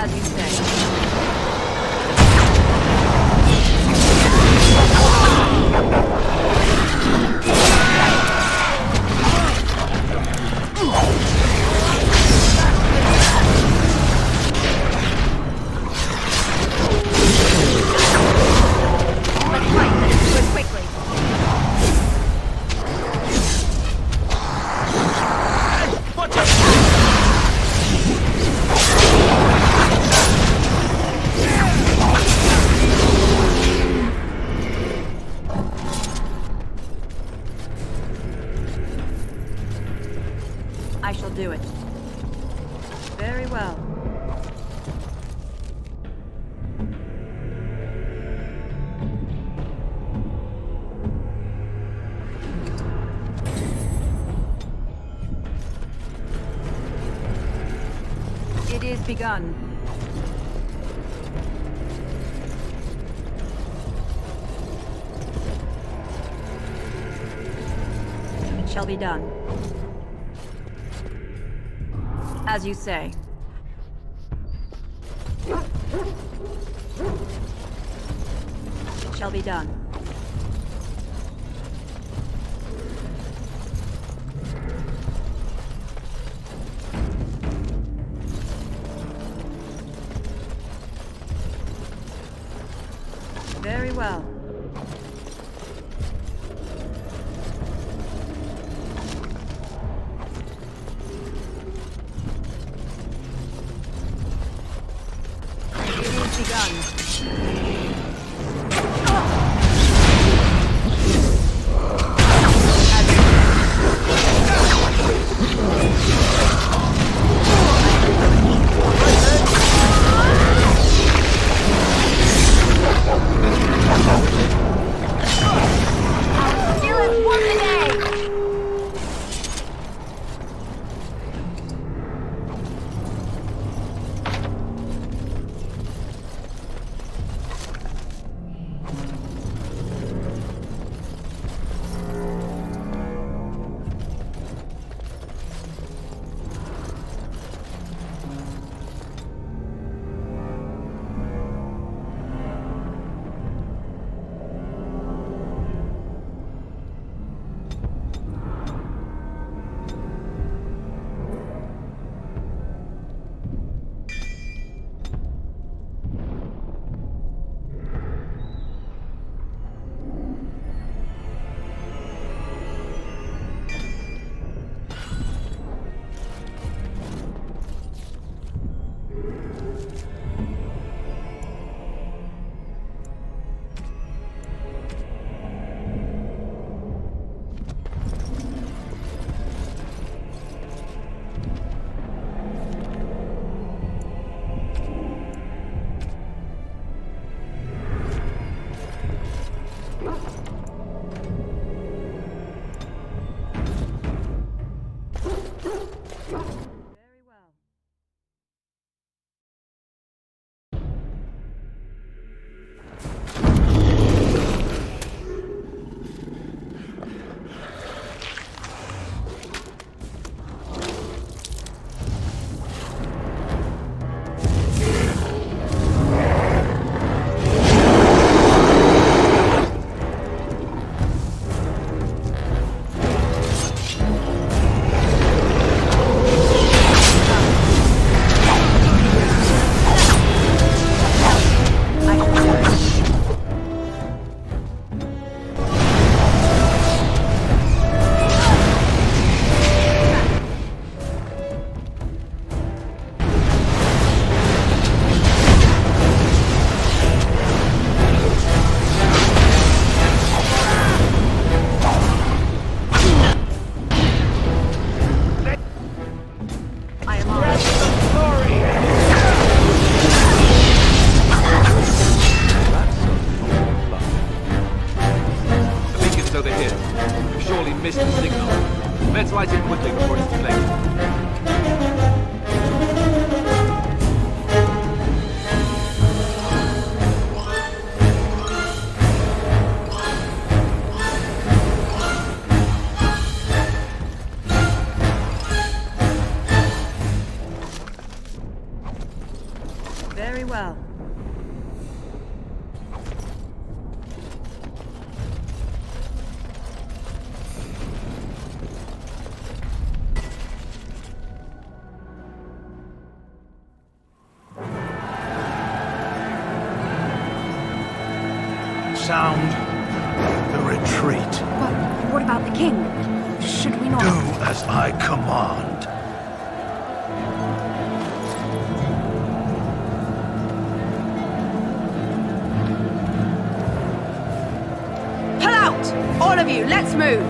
As you say. I shall do it. Very well. It is begun. It shall be done. As you say. It shall be done. Very well. Very well. Sound the retreat. But what about the king? Should we not... Do as I command. Pull out! All of you, let's move!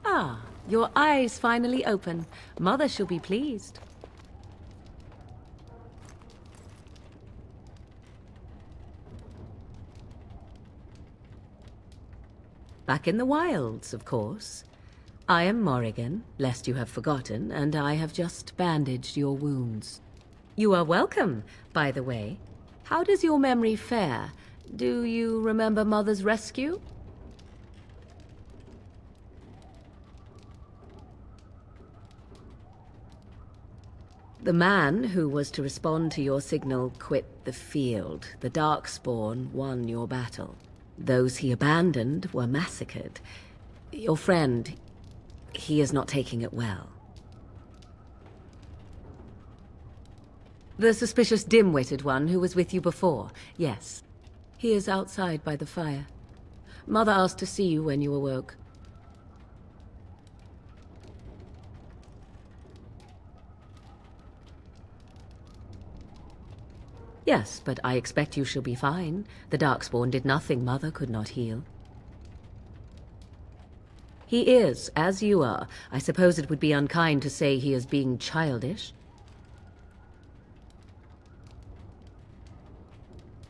Ah, your eyes finally open. Mother shall be pleased. Back in the wilds, of course. I am Morrigan, lest you have forgotten, and I have just bandaged your wounds. You are welcome, by the way. How does your memory fare? Do you remember Mother's rescue? The man who was to respond to your signal quit the field. The Darkspawn won your battle. Those he abandoned were massacred. Your friend, he is not taking it well. The suspicious dim-witted one who was with you before, yes. He is outside by the fire. Mother asked to see you when you awoke. Yes, but I expect you shall be fine. The Darkspawn did nothing Mother could not heal. He is, as you are. I suppose it would be unkind to say he is being childish.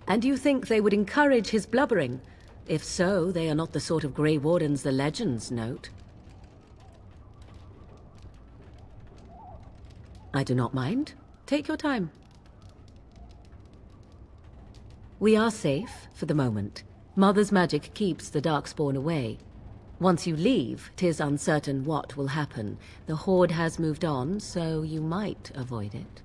And you think they would encourage his blubbering? If so, they are not the sort of Grey Wardens the legends note. I do not mind. Take your time. We are safe, for the moment. Mother's magic keeps the Darkspawn away. Once you leave, 'tis uncertain what will happen. The Horde has moved on, so you might avoid it.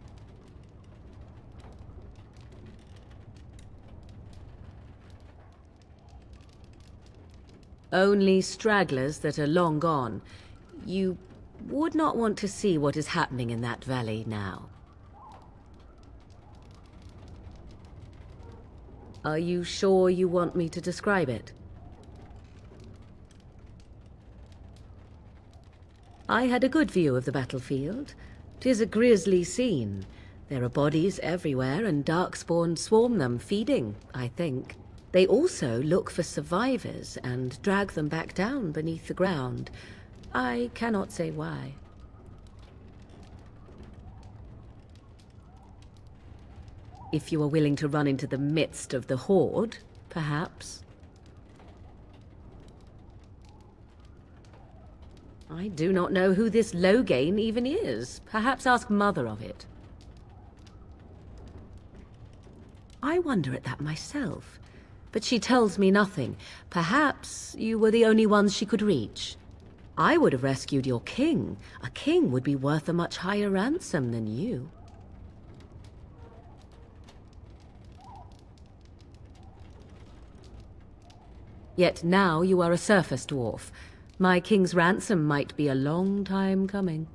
Only stragglers that are long gone. You would not want to see what is happening in that valley now. Are you sure you want me to describe it? I had a good view of the battlefield. 'Tis a grisly scene. There are bodies everywhere, and darkspawn swarm them, feeding, I think. They also look for survivors and drag them back down beneath the ground. I cannot say why. If you are willing to run into the midst of the horde, perhaps. I do not know who this Loghain even is. Perhaps ask Mother of it. I wonder at that myself, but she tells me nothing. Perhaps you were the only ones she could reach. I would have rescued your king. A king would be worth a much higher ransom than you. Yet now you are a surface dwarf. My king's ransom might be a long time coming.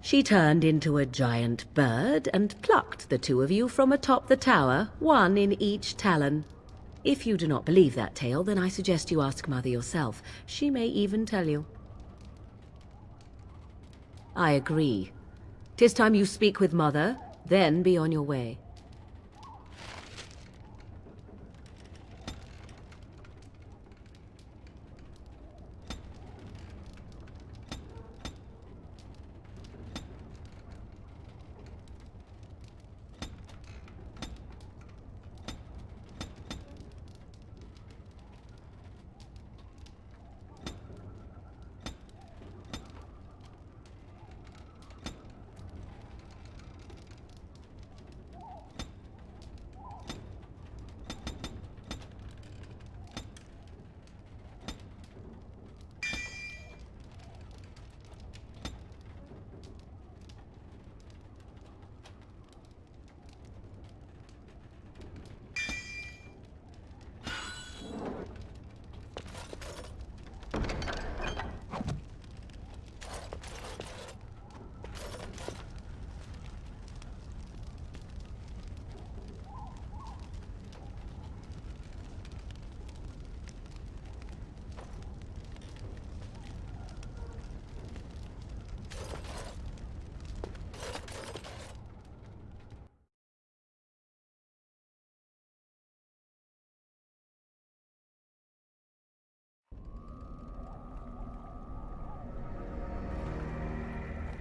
She turned into a giant bird and plucked the two of you from atop the tower, one in each talon. If you do not believe that tale, then I suggest you ask Mother yourself. She may even tell you. I agree. 'Tis time you speak with Mother, then be on your way.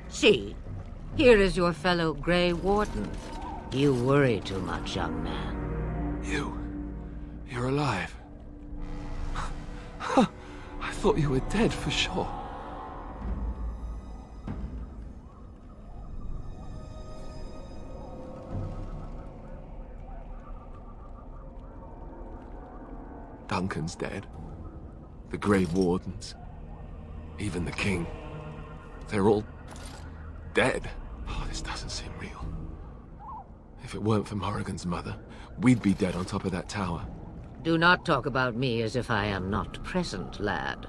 See, here is your fellow Grey Warden. You worry too much, young man. You're alive. I thought you were dead for sure. Duncan's dead. The Grey Wardens. Even the King. They're all dead. Oh, this doesn't seem real. If it weren't for Morrigan's mother, we'd be dead on top of that tower. Do not talk about me as if I am not present, lad.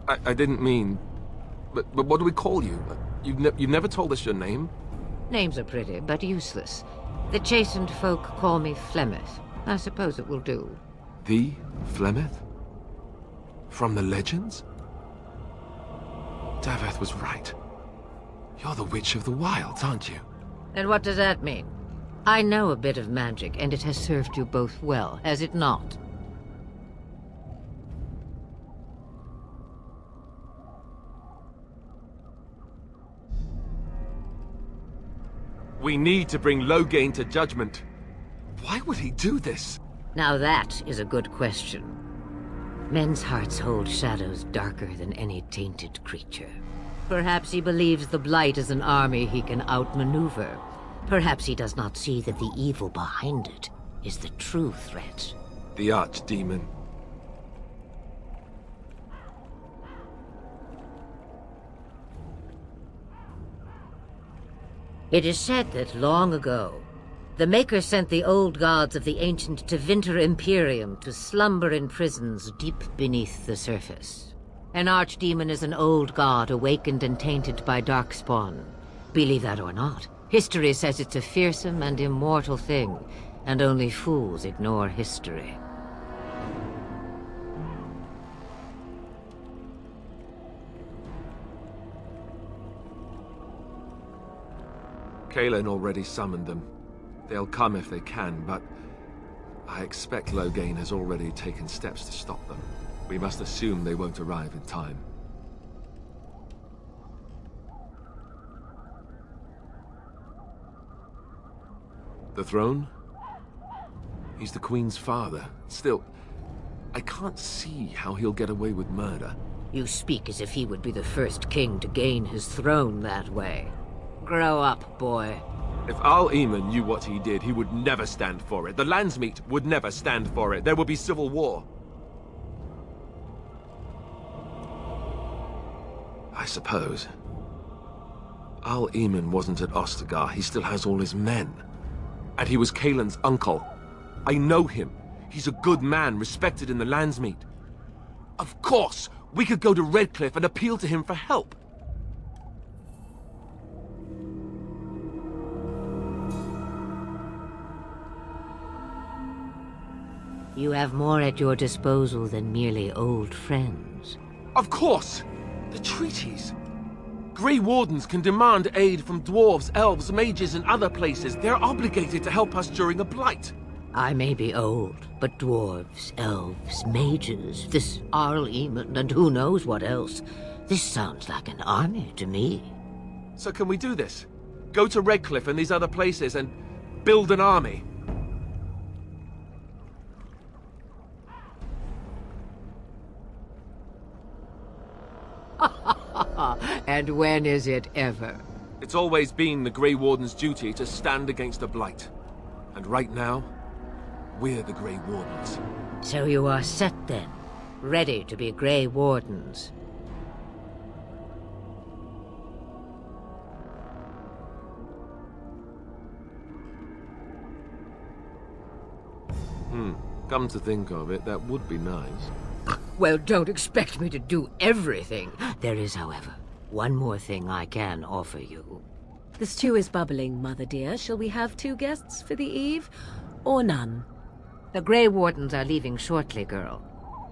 I didn't mean... But what do we call you? You've never told us your name? Names are pretty, but useless. The chastened folk call me Flemeth. I suppose it will do. The Flemeth? From the legends? Daveth was right. You're the Witch of the Wilds, aren't you? And what does that mean? I know a bit of magic, and it has served you both well, has it not? We need to bring Loghain to judgment. Why would he do this? Now that is a good question. Men's hearts hold shadows darker than any tainted creature. Perhaps he believes the Blight is an army he can outmaneuver. Perhaps he does not see that the evil behind it is the true threat. The Archdemon. It is said that long ago, The Maker sent the old gods of the ancient Tevinter Imperium to slumber in prisons deep beneath the surface. An archdemon is an old god awakened and tainted by darkspawn. Believe that or not, history says it's a fearsome and immortal thing, and only fools ignore history. Kaelin already summoned them. They'll come if they can, but I expect Loghain has already taken steps to stop them. We must assume they won't arrive in time. The throne? He's the Queen's father. Still, I can't see how he'll get away with murder. You speak as if he would be the first king to gain his throne that way. Grow up, boy. If Al-Eamon knew what he did, he would never stand for it. The Landsmeet would never stand for it. There would be civil war. I suppose. Al-Eamon wasn't at Ostagar. He still has all his men. And he was Kaelin's uncle. I know him. He's a good man, respected in the Landsmeet. Of course, we could go to Redcliffe and appeal to him for help. You have more at your disposal than merely old friends. Of course! The treaties! Grey Wardens can demand aid from dwarves, elves, mages, and other places. They're obligated to help us during a blight. I may be old, but dwarves, elves, mages, this Al-Eamon, and who knows what else. This sounds like an army to me. So can we do this? Go to Redcliffe and these other places and build an army? And when is it ever? It's always been the Grey Warden's duty to stand against the blight. And right now, we're the Grey Wardens. So you are set then, ready to be Grey Wardens. Come to think of it, that would be nice. Well, don't expect me to do everything. There is, however, one more thing I can offer you. The stew is bubbling, Mother dear. Shall we have 2 guests for the eve, or none? The Grey Wardens are leaving shortly, girl.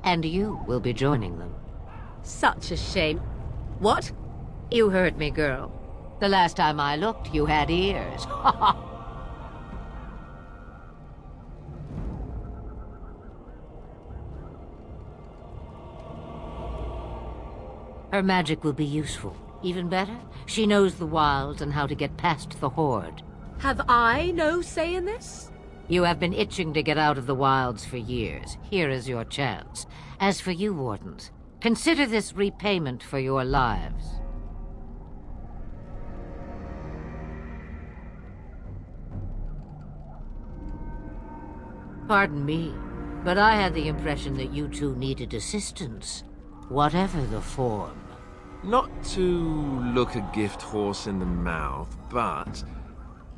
And you will be joining them. Such a shame. What? You heard me, girl. The last time I looked, you had ears. Her magic will be useful. Even better, she knows the wilds and how to get past the Horde. Have I no say in this? You have been itching to get out of the wilds for years. Here is your chance. As for you, Wardens, consider this repayment for your lives. Pardon me, but I had the impression that you two needed assistance, whatever the form. Not to look a gift horse in the mouth, but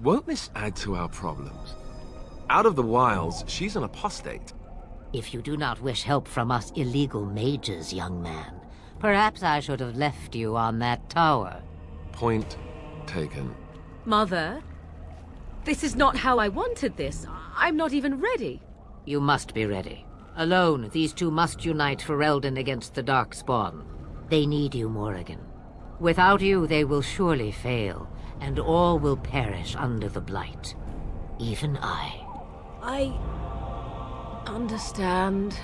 won't this add to our problems? Out of the wilds, she's an apostate. If you do not wish help from us illegal mages, young man, perhaps I should have left you on that tower. Point taken. Mother, this is not how I wanted this. I'm not even ready. You must be ready. Alone, these two must unite for Eldon against the Darkspawn. They need you, Morrigan. Without you, they will surely fail, and all will perish under the Blight. Even I. I understand.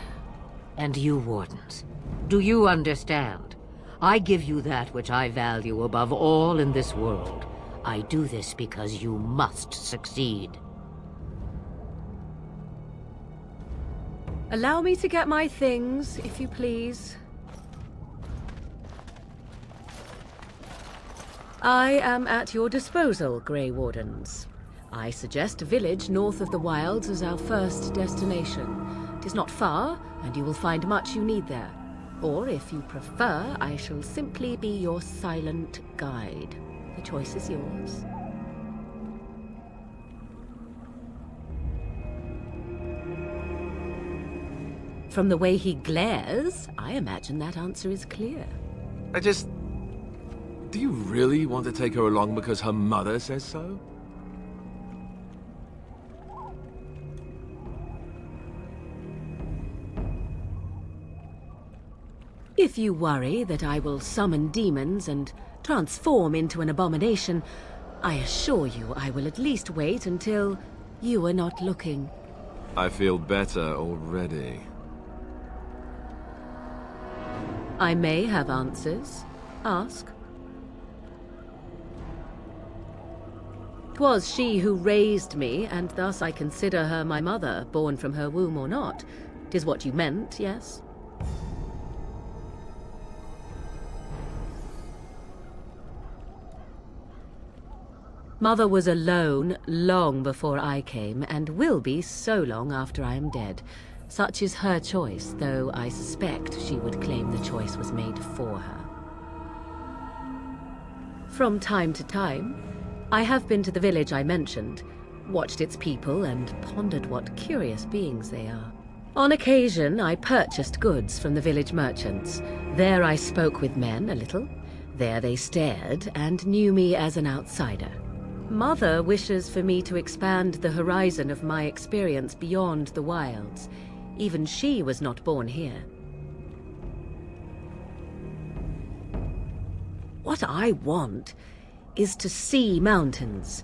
And you, Wardens, do you understand? I give you that which I value above all in this world. I do this because you must succeed. Allow me to get my things, if you please. I am at your disposal, Grey Wardens. I suggest a village north of the wilds as our first destination. It is not far, and you will find much you need there. Or, if you prefer, I shall simply be your silent guide. The choice is yours. from the way he glares, I imagine that answer is clear. Do you really want to take her along because her mother says so? If you worry that I will summon demons and transform into an abomination, I assure you I will at least wait until you are not looking. I feel better already. I may have answers. Ask. 'Twas she who raised me, and thus I consider her my mother, born from her womb or not. 'Tis what you meant, yes? Mother was alone long before I came, and will be so long after I am dead. Such is her choice, though I suspect she would claim the choice was made for her. From time to time, I have been to the village I mentioned, watched its people, and pondered what curious beings they are. On occasion, I purchased goods from the village merchants. There I spoke with men a little. There they stared and knew me as an outsider. Mother wishes for me to expand the horizon of my experience beyond the wilds. Even she was not born here. What I want is to see mountains.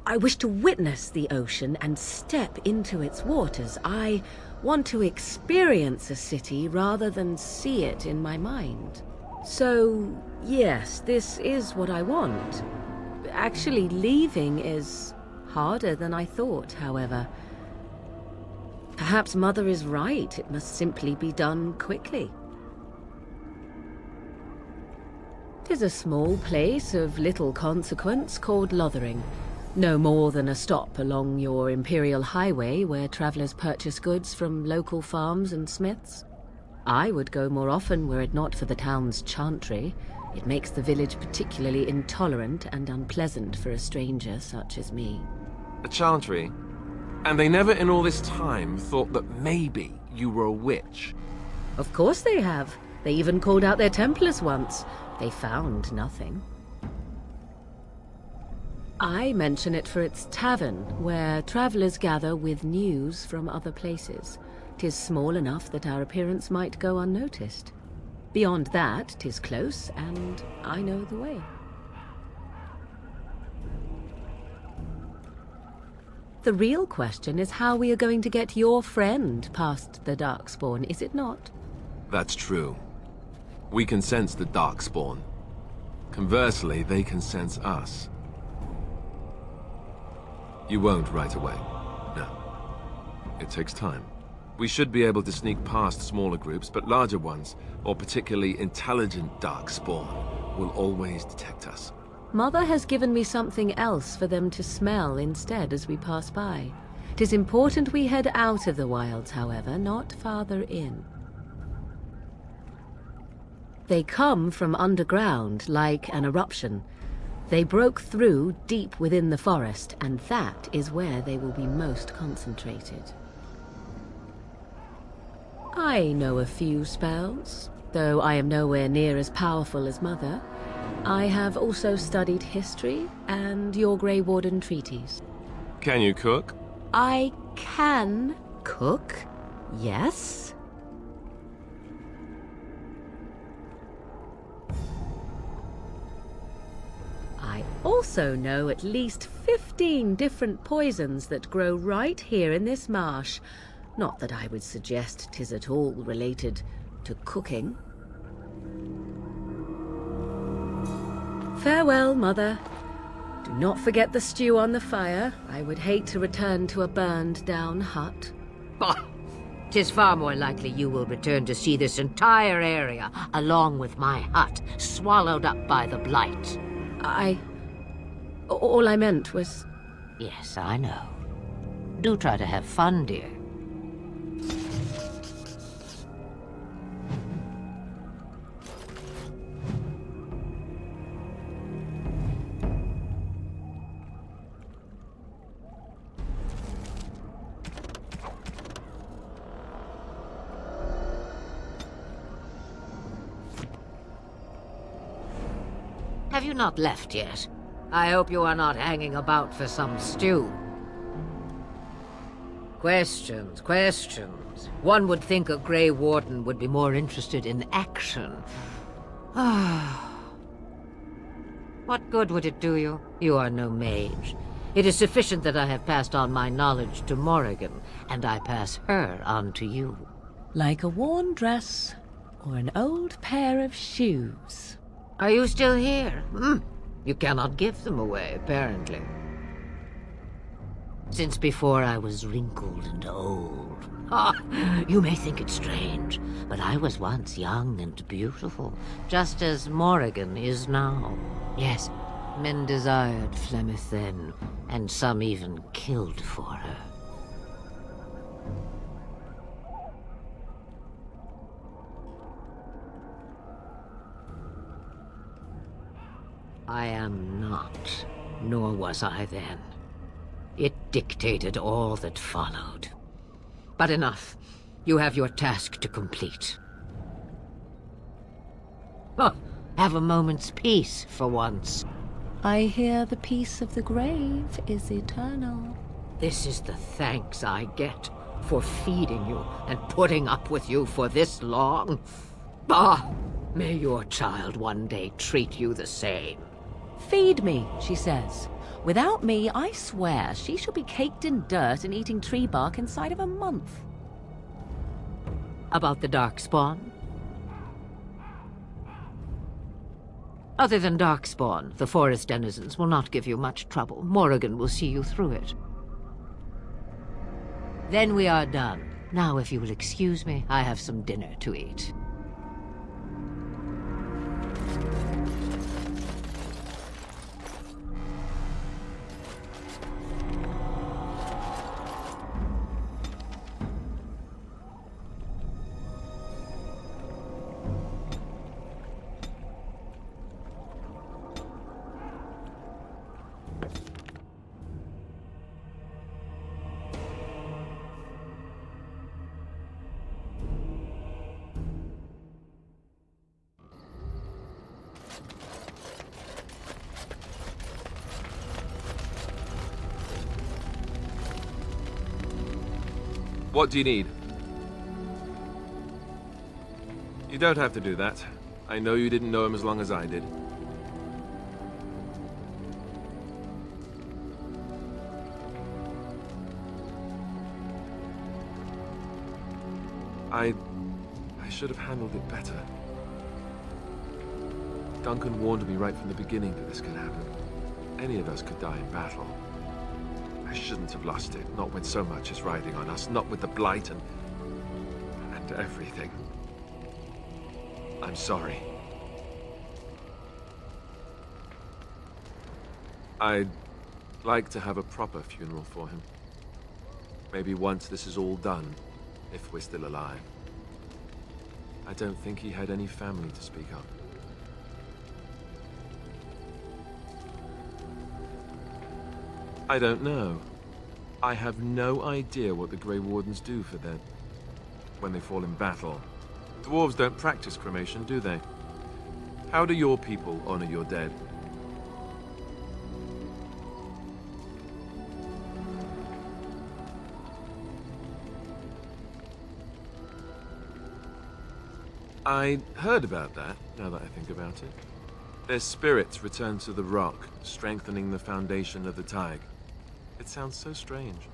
I wish to witness the ocean and step into its waters. I want to experience a city rather than see it in my mind. So, yes, this is what I want. Actually, leaving is harder than I thought, however. Perhaps Mother is right. It must simply be done quickly. 'Tis a small place of little consequence called Lothering. No more than a stop along your imperial highway where travelers purchase goods from local farms and smiths. I would go more often were it not for the town's chantry. It makes the village particularly intolerant and unpleasant for a stranger such as me. A chantry? And they never in all this time thought that maybe you were a witch? Of course they have. They even called out their Templars once. They found nothing. I mention it for its tavern, where travelers gather with news from other places. 'Tis small enough that our appearance might go unnoticed. Beyond that, 'tis close, and I know the way. The real question is how we are going to get your friend past the Darkspawn, is it not? That's true. We can sense the Darkspawn. Conversely, they can sense us. You won't right away. No. It takes time. We should be able to sneak past smaller groups, but larger ones, or particularly intelligent Darkspawn, will always detect us. Mother has given me something else for them to smell instead as we pass by. 'Tis important we head out of the wilds, however, not farther in. They come from underground, like an eruption. They broke through deep within the forest, and that is where they will be most concentrated. I know a few spells, though I am nowhere near as powerful as Mother. I have also studied history and your Grey Warden treaties. Can you cook? I can cook, yes. I also know at least 15 different poisons that grow right here in this marsh. Not that I would suggest 'tis at all related to cooking. Farewell, Mother. Do not forget the stew on the fire. I would hate to return to a burned-down hut. Bah! 'Tis far more likely you will return to see this entire area, along with my hut, swallowed up by the blight. All I meant was... Yes, I know. Do try to have fun, dear. Have you not left yet? I hope you are not hanging about for some stew. Questions, questions. One would think a Grey Warden would be more interested in action. What good would it do you? You are no mage. It is sufficient that I have passed on my knowledge to Morrigan, and I pass her on to you. Like a worn dress or an old pair of shoes. Are you still here? You cannot give them away, apparently. Since before I was wrinkled and old. You may think it strange, but I was once young and beautiful, just as Morrigan is now. Yes, men desired Flemeth then, and some even killed for her. I am not, nor was I then. It dictated all that followed. But enough. You have your task to complete. Have a moment's peace for once. I hear the peace of the grave is eternal. This is the thanks I get for feeding you and putting up with you for this long. May your child one day treat you the same. Feed me, she says. Without me, I swear, she shall be caked in dirt and eating tree bark inside of a month. About the Darkspawn? Other than Darkspawn, the forest denizens will not give you much trouble. Morrigan will see you through it. Then we are done. Now, if you will excuse me, I have some dinner to eat. What do you need? You don't have to do that. I know you didn't know him as long as I did. I should have handled it better. Duncan warned me right from the beginning that this could happen. Any of us could die in battle. I shouldn't have lost it, not when so much is riding on us, not with the Blight and everything. I'm sorry. I'd like to have a proper funeral for him. Maybe once this is all done, if we're still alive. I don't think he had any family to speak of. I don't know. I have no idea what the Grey Wardens do for them when they fall in battle. Dwarves don't practice cremation, do they? How do your people honor your dead? I heard about that, now that I think about it. Their spirits return to the rock, strengthening the foundation of the Tig. It sounds so strange.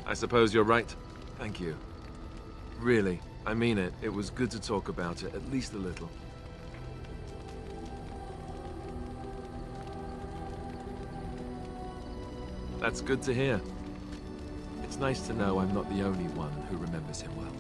I suppose you're right. Thank you. Really, I mean it. It was good to talk about it, at least a little. That's good to hear. It's nice to know I'm not the only one who remembers him well.